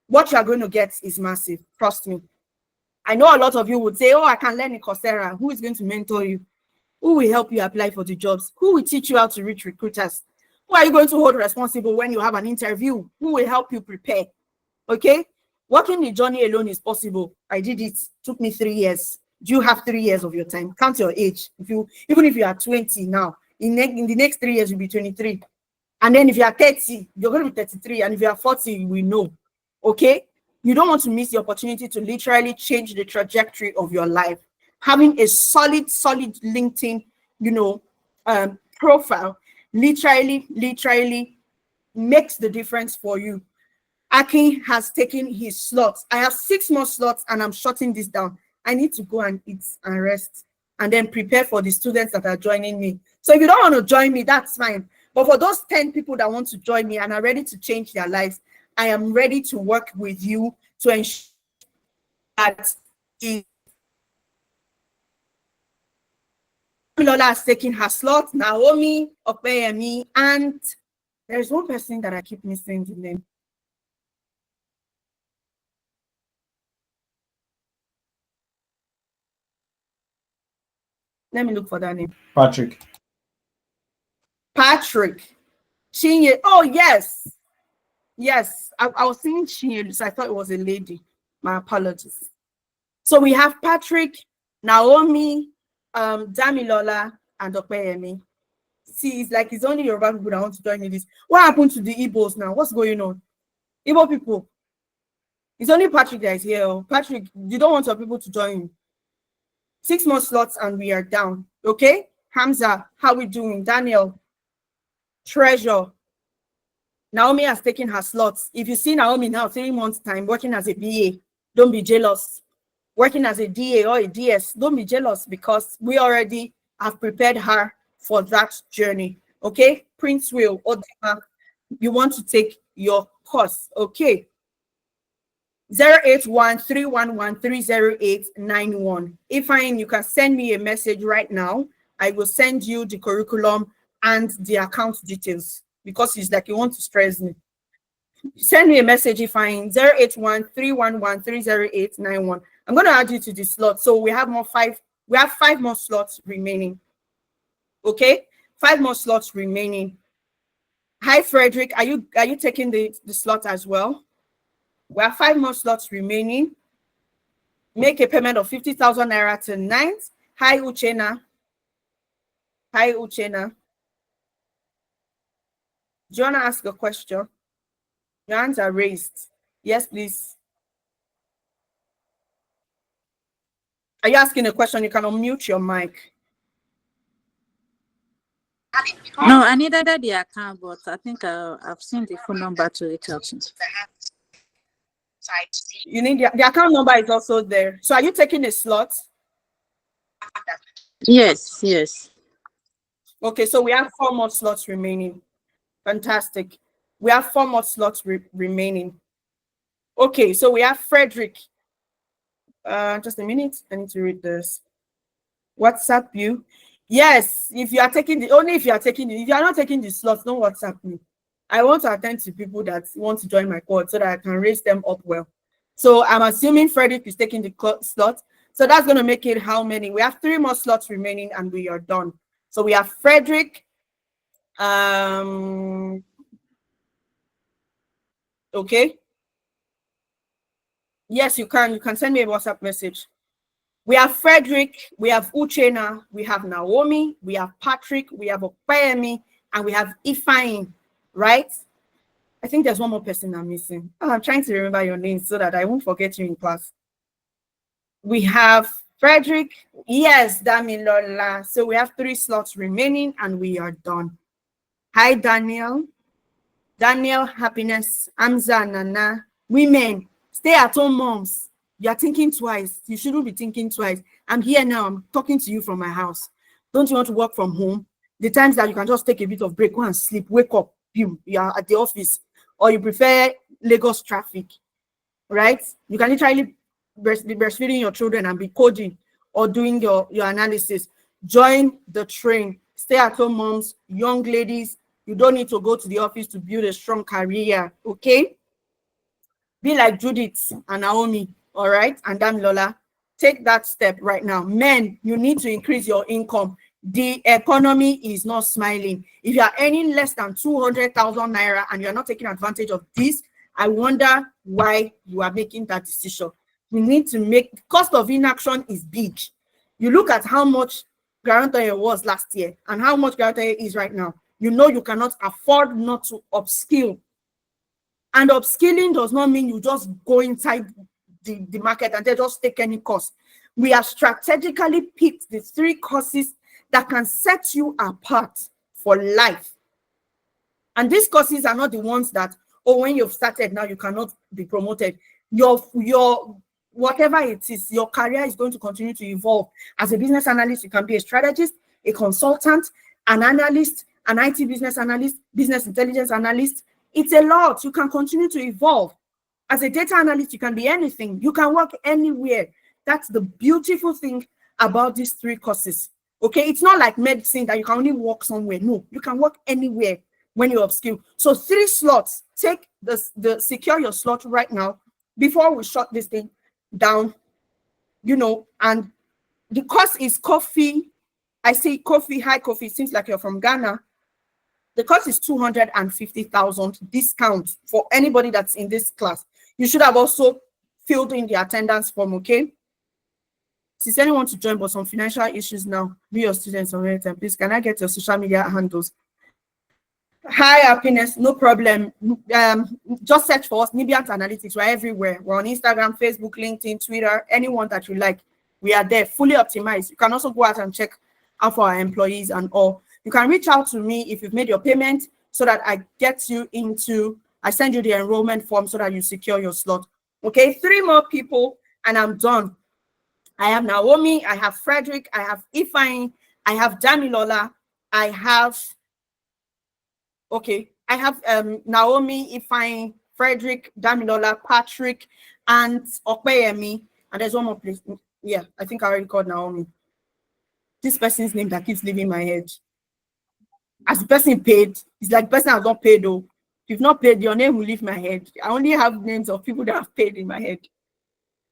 What you are going to get is massive. Trust me. I know a lot of you would say, oh, I can learn in Coursera. Who is going to mentor you? Who will help you apply for the jobs? Who will teach you how to reach recruiters? Who are you going to hold responsible when you have an interview? Who will help you prepare? Okay? Working the journey alone is possible. I did it. It took me 3 years. Do you have 3 years of your time? Count your age. Even if you are 20 now, in the next 3 years, you'll be 23. And then if you are 30, you're going to be 33. And if you are 40, you will know. Okay? You don't want to miss the opportunity to literally change the trajectory of your life. Having a solid LinkedIn, profile literally makes the difference for you. Akin has taken his slots. I have 6 more slots and I'm shutting this down. I need to go and eat and rest and then prepare for the students that are joining me. So if you don't want to join me, that's fine. But for those 10 people that want to join me and are ready to change their lives, I am ready to work with you to ensure that Lola has taken her slot, Naomi, Okpeyemi, and there's one person that I keep missing the name. Let me look for that name. Patrick. Chinye. Oh, yes. Yes. I was seeing Chinye, so I thought it was a lady. My apologies. So we have Patrick, Naomi, Damilola, and Okpeyemi. See, it's only Yoruba people that want to join in this. What happened to the Igbos now? What's going on? Igbo people. It's only Patrick that is here. Patrick, you don't want your people to join. 6 more slots and we are down. Okay? Hamza, how we doing? Daniel, Treasure. Naomi has taken her slots. If you see Naomi now, 3 months time, working as a BA, don't be jealous. Working as a DA or a DS, don't be jealous because we already have prepared her for that journey. Okay? Prince Will, Odema, you want to take your course. Okay? 081-311-30891. If you can send me a message right now. I will send you the curriculum and the account details because it's like you want to stress me. Send me a message if 081-311-30891. I'm going to add you to the slot. So we have 5 more slots remaining. Okay? 5 more slots remaining. Hi, Frederick. Are you taking the slot as well? We have 5 more slots remaining. Make a payment of 50,000 naira tonight. Hi, Uchena. Hi, Uchena. Do you want to ask a question? Your hands are raised. Yes, please. Are you asking a question? You can unmute your mic. No, I needed the account, but I think I've seen the phone number to reach out to. You need the account number is also there. So are you taking a slot? Yes. Okay, so we have 4 more slots remaining. Fantastic. We have 4 more slots remaining. Okay, so we have Frederick. Just a minute. I need to read this. WhatsApp you. Yes, if you are taking the if you are not taking the slots, don't WhatsApp me. I want to attend to people that want to join my cohort so that I can raise them up well. So I'm assuming Frederick is taking the slot. So that's going to make it how many? We have 3 more slots remaining and we are done. So we have Frederick. Okay. Yes, you can. You can send me a WhatsApp message. We have Frederick, we have Uchenna, we have Naomi, we have Patrick, we have Opeyemi, and we have Ifeanyi, right? I think there's one more person I'm missing. Oh, I'm trying to remember your name so that I won't forget you in class. We have Frederick, yes, Damilola. So we have 3 slots remaining and we are done. Hi, Daniel. Daniel, Happiness, Amza, Nana, women, stay at home moms. You are thinking twice. You shouldn't be thinking twice. I'm here now. I'm talking to you from my house. Don't you want to work from home? The times that you can just take a bit of break, go and sleep, wake up, boom, you are at the office. Or you prefer Lagos traffic, right? You can literally be breastfeeding your children and be coding or doing your analysis. Join the train. Stay at home moms, young ladies. You don't need to go to the office to build a strong career, okay? Be like Judith and Naomi. All right, and Damilola, take that step right now. Men, you need to increase your income. The economy is not smiling. If you are earning less than 200,000 naira and you are not taking advantage of this, I wonder why you are making that decision. You need to make, the cost of inaction is big. You look at how much Garantoye was last year and how much Garantoye is right now. You know you cannot afford not to upskill. And upskilling does not mean you just go inside the market and they just take any course. We have strategically picked the 3 courses that can set you apart for life. And these courses are not the ones that, oh, when you've started now, you cannot be promoted. Your whatever it is, your career is going to continue to evolve. As a business analyst, you can be a strategist, a consultant, an analyst, an IT business analyst, business intelligence analyst. It's a lot. You can continue to evolve. As a data analyst, you can be anything. You can work anywhere. That's the beautiful thing about these 3 courses. Okay, it's not like medicine that you can only work somewhere. No, you can work anywhere when you upskill. So 3 slots. Take the secure your slot right now before we shut this thing down. You know, and the course is coffee. I see coffee, hi coffee. Seems like you're from Ghana. The cost is 250,000 discount for anybody that's in this class. You should have also filled in the attendance form, okay? Since anyone wants to join, but some financial issues now, be your students on anytime, please, can I get your social media handles? Hi, Happiness, no problem. Just search for us, Nibiat Analytics. We're everywhere. We're on Instagram, Facebook, LinkedIn, Twitter, anyone that you like. We are there, fully optimized. You can also go out and check out for our employees and all. You can reach out to me if you've made your payment so that I get you into, I send you the enrollment form so that you secure your slot. Okay, 3 more people and I'm done. I have Naomi, I have Frederick, I have Ifeanyi, I have Damilola, I have, okay, I have Naomi, Ifeanyi, Frederick, Damilola, Patrick, and Opeyemi. And there's one more place. Yeah, I think I already called Naomi. This person's name that keeps leaving my head. As the person paid, it's like the person has not paid though. If you've not paid, your name will leave my head. I only have names of people that have paid in my head.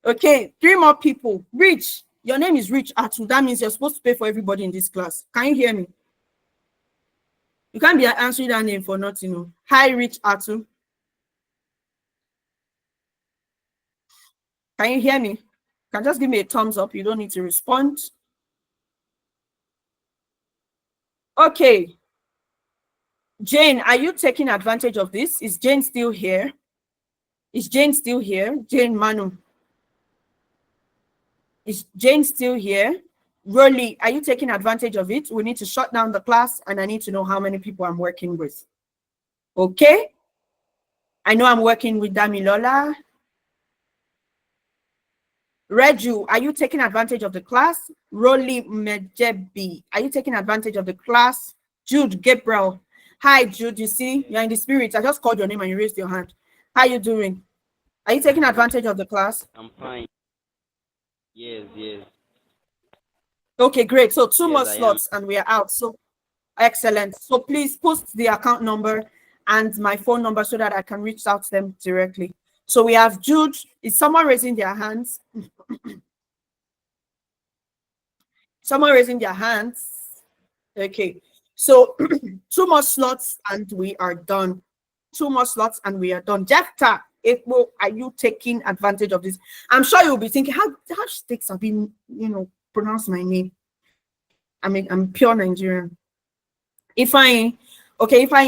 Okay, 3 more people. Rich, your name is Rich Atu. That means you're supposed to pay for everybody in this class. Can you hear me? You can't be answering that name for nothing. No. Hi, Rich Atu. Can you hear me? You can just give me a thumbs up. You don't need to respond. Okay. Jane, are you taking advantage of this? Is Jane still here? Is Jane still here? Jane Manu. Is Jane still here? Rolly, are you taking advantage of it? We need to shut down the class and I need to know how many people I'm working with. Okay? I know I'm working with Damilola. Reju, are you taking advantage of the class? Rolly Mejebi, are you taking advantage of the class? Jude Gabriel, Hi, Jude. You see, you're in the spirit. I just called your name and you raised your hand. How you doing? Are you taking advantage of the class? I'm fine. Yes, yes. Okay, great. So two more Yes, I am. slots and we are out. So excellent. So please post the account number and my phone number so that I can reach out to them directly. So we have Jude. Is someone raising their hands? Someone raising their hands. Okay. So 2 more slots and we are done. 2 more slots and we are done. Jefta, are you taking advantage of this? I'm sure you'll be thinking, how stakes have been, pronounce my name. I'm pure Nigerian. Ifeanyi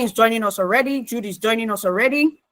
is joining us already. Jude is joining us already.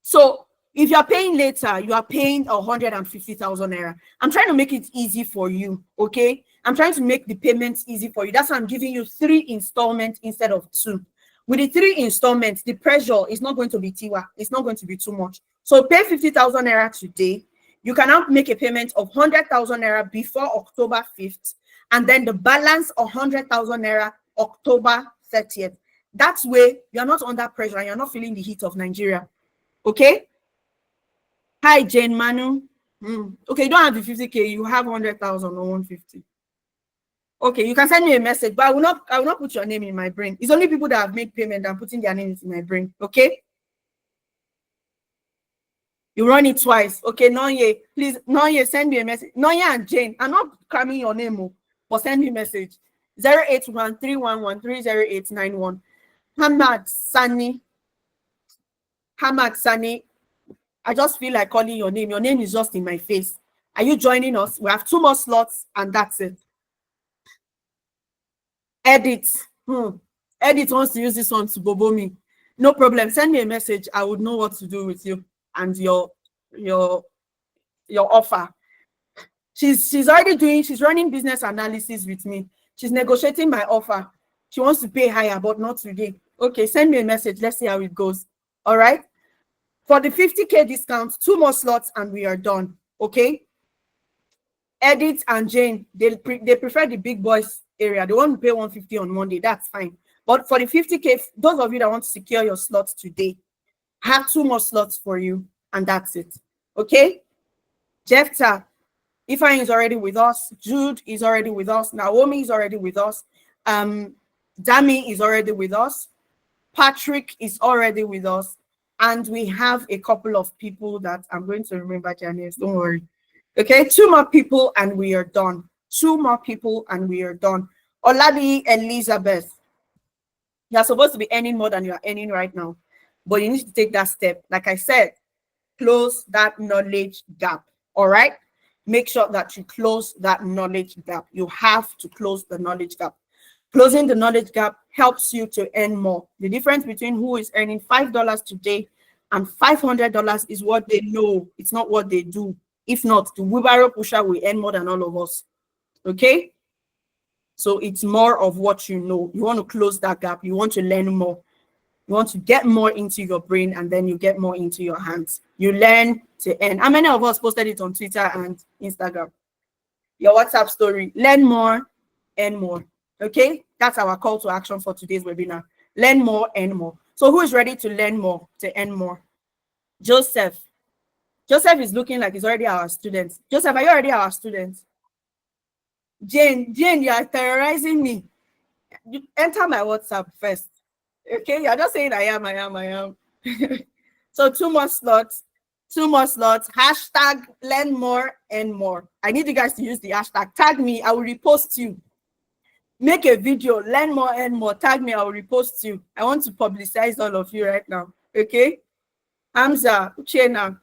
So if you're paying later, you are paying 150,000 naira. I'm trying to make it easy for you, okay? I'm trying to make the payments easy for you. That's why I'm giving you 3 installments instead of 2. With the 3 installments, the pressure is not going to be tiwa. It's not going to be too much. So pay 50,000 naira today. You can now make a payment of 100,000 naira before October 5th, and then the balance of 100,000 naira October 30th. That way, you're not under pressure and you're not feeling the heat of Nigeria. Okay? Hi, Jane Manu. Okay, you don't have the 50K, you have 100,000 or 150. Okay, you can send me a message, but I will not put your name in my brain. It's only people that have made payment and putting their names in my brain. Okay? You run it twice. Okay, Nonye, please, Nonye, send me a message. Nonye and Jane, I'm not cramming your name, but send me a message. 08131130891. Hamad Sani. I just feel like calling your name. Your name is just in my face. Are you joining us? We have 2 more slots and that's it. Edit. Edit wants to use this one to bobo me. No problem. Send me a message. I would know what to do with you and your offer. She's running business analysis with me. She's negotiating my offer. She wants to pay higher, but not today. Okay, send me a message. Let's see how it goes. All right. For the 50K discount, 2 more slots and we are done. Okay. Edith and Jane, they prefer the big boys area. They want to pay 150 on Monday. That's fine. But for the 50K, those of you that want to secure your slots today, I have 2 more slots for you, and that's it. Okay. Jefta, Ifeanyi is already with us. Jude is already with us. Naomi is already with us. Dami is already with us. Patrick is already with us. And we have a couple of people that I'm going to remember their names. Don't worry. Okay, 2 more people and we are done. 2 more people and we are done. Olabi Elizabeth, you're supposed to be earning more than you are earning right now, but you need to take that step. Like I said, close that knowledge gap. All right, make sure that you close that knowledge gap. You have to close the knowledge gap. Closing the knowledge gap helps you to earn more. The difference between who is earning $5 today and $500 is what they know. It's not what they do. If not, the wheelbarrow pusher will earn more than all of us. Okay? So it's more of what you know. You want to close that gap. You want to learn more. You want to get more into your brain and then you get more into your hands. You learn to earn. How many of us posted it on Twitter and Instagram? Your WhatsApp story. Learn more, earn more. Okay? That's our call to action for today's webinar. Learn more, earn more. So who is ready to learn more, to earn more? Joseph. Joseph is looking like he's already our student. Joseph, are you already our student? Jane, you are terrorizing me. You enter my WhatsApp first. Okay, you're just saying I am. So 2 more slots. 2 more slots. Hashtag learn more and more. I need you guys to use the hashtag. Tag me, I will repost you. Make a video, learn more and more. Tag me, I will repost you. I want to publicize all of you right now. Okay? Hamza, Uchena.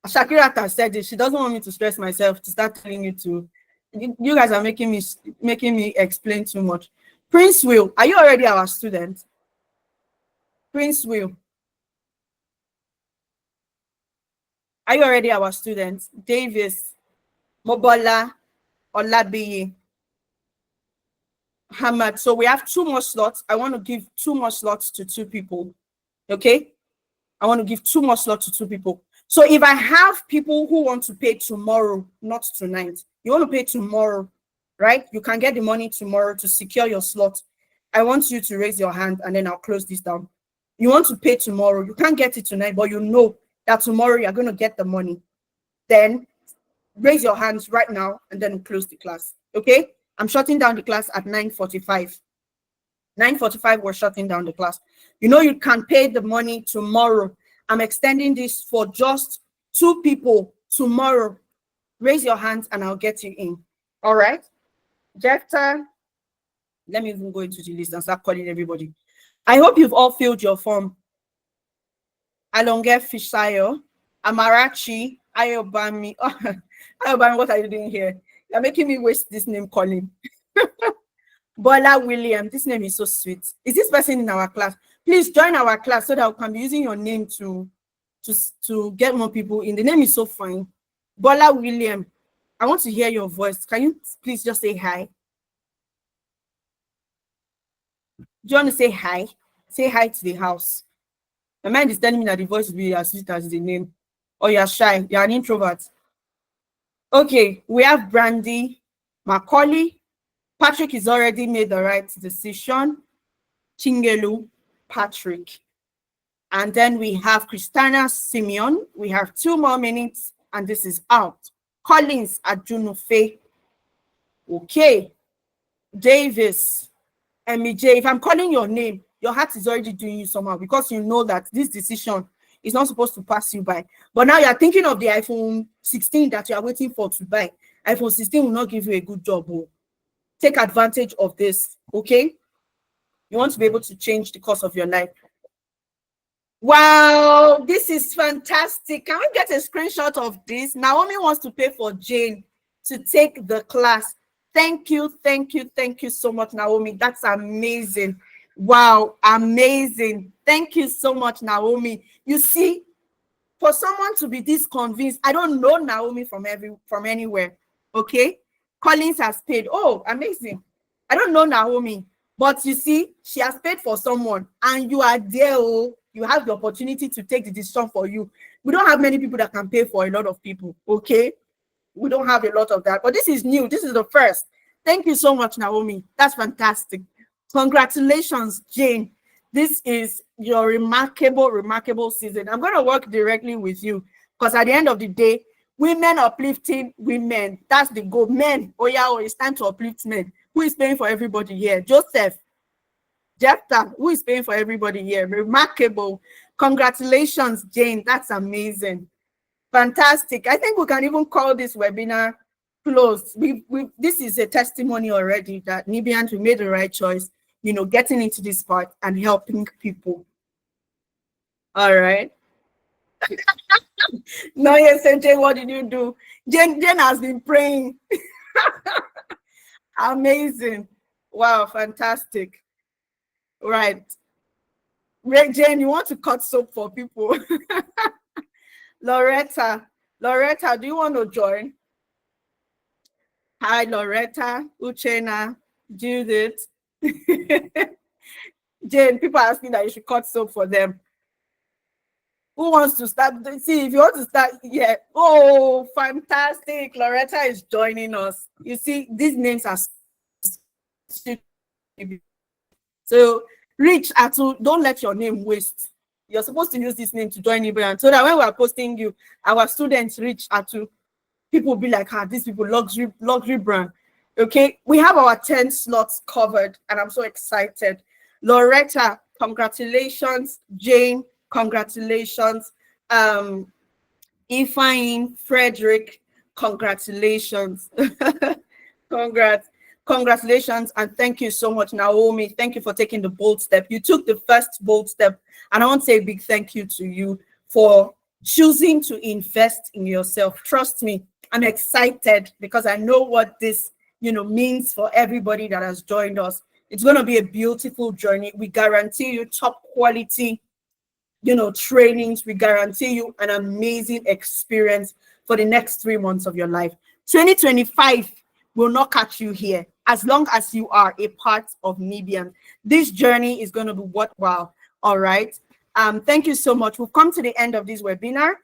Shakira has said it. She doesn't want me to stress myself to start telling you to. You guys are making me explain too much. Prince Will, are you already our student? Prince Will, are you already our student? Davis, Mobola, Olabiyi, Hamad. So we have 2 more slots. I want to give 2 more slots to 2 people. Okay? I want to give 2 more slots to 2 people. So if I have people who want to pay tomorrow, not tonight, you want to pay tomorrow, right? You can get the money tomorrow to secure your slot. I want you to raise your hand and then I'll close this down. You want to pay tomorrow. You can't get it tonight, but you know that tomorrow you're going to get the money. Then raise your hands right now and then close the class. Okay? I'm shutting down the class at 9:45. 9:45, we're shutting down the class. You know you can pay the money tomorrow. I'm extending this for just 2 people tomorrow. Raise your hands and I'll get you in. All right? Jefta, let me even go into the list and start calling everybody. I hope you've all filled your form. Alonge Fishayo, Amarachi, Ayobami. Oh, Ayobami, what are you doing here? You're making me waste this name calling. Bola William, this name is so sweet. Is this person in our class? Please join our class so that we can be using your name to get more people in. The name is so fine. Bola William, I want to hear your voice. Can you please just say hi? Do you want to say hi? Say hi to the house. My mind is telling me that the voice will be as sweet as the name. Or you're shy, you're an introvert. Okay, we have Brandy, Macaulay. Patrick has already made the right decision. Chingelu, Patrick. And then we have Christina Simeon. We have 2 more minutes and this is out. Collins Ajunufe. Okay. Davis. MJ, if I'm calling your name, your heart is already doing you somehow because you know that this decision is not supposed to pass you by. But now you're thinking of the iPhone 16 that you are waiting for to buy. iPhone 16 will not give you a good job. Oh. Take advantage of this, okay? You want to be able to change the course of your life. Wow, this is fantastic. Can we get a screenshot of this? Naomi wants to pay for Jane to take the class. Thank you, thank you, thank you so much, Naomi. That's amazing. Wow, amazing. Thank you so much, Naomi. You see, for someone to be this convinced, I don't know Naomi from anywhere, okay? Collins has paid. Oh, amazing. I don't know Naomi, but you see, she has paid for someone and you are there. Oh, you have the opportunity to take the decision for you. We don't have many people that can pay for a lot of people, okay? We don't have a lot of that, but this is new. This is the first. Thank you so much, Naomi. That's fantastic. Congratulations, Jane. This is your remarkable season. I'm going to work directly with you because at the end of the day, women uplifting women. That's the goal. Men, oh yeah, it's time to uplift men. Who is paying for everybody here? Joseph, Jefta, who is paying for everybody here? Remarkable. Congratulations, Jane. That's amazing. Fantastic. I think we can even call this webinar closed. This is a testimony already that Nibians, we made the right choice, you know, getting into this part and helping people. All right. No, yes, Jane, what did you do? Jane has been praying. Amazing. Wow, fantastic. Right. Jane, you want to cut soap for people? Loretta, do you want to join? Hi, Loretta, Uchena, Judith. Jane, people are asking that you should cut soap for them. Who wants to start? See, if you want to start, yeah. Oh, fantastic. Loretta is joining us. You see, these names are so Rich Atu, don't let your name waste. You're supposed to use this name to join Nibian so that when we are posting you, our students Rich Atu, people will be like, these people luxury brand. Okay, we have our 10 slots covered and I'm so excited. Loretta, congratulations. Jane, congratulations. Ifeanyi, Frederick, congratulations. Congratulations and thank you so much, Naomi. Thank you for taking the bold step. You took the first bold step and I want to say a big thank you to you for choosing to invest in yourself. Trust me, I'm excited because I know what this, means for everybody that has joined us. It's going to be a beautiful journey. We guarantee you top quality, trainings. We guarantee you an amazing experience for the next 3 months of your life. 2025 will not catch you here as long as you are a part of Nibian. This journey is going to be worthwhile. All right. Thank you so much. We've come to the end of this webinar.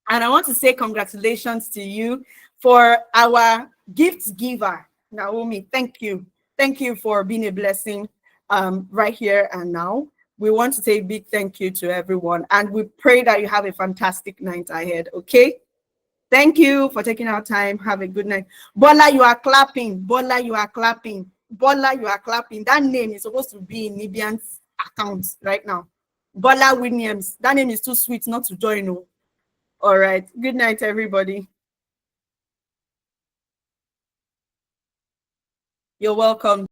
And I want to say congratulations to you for our gift giver. Naomi, thank you. Thank you for being a blessing right here and now. We want to say a big thank you to everyone, and we pray that you have a fantastic night ahead, okay? Thank you for taking our time. Have a good night. Bola, you are clapping. Bola, you are clapping. Bola, you are clapping. That name is supposed to be in Nibian's account right now. Bola Williams. That name is too sweet not to join. No. All right. Good night, everybody. You're welcome.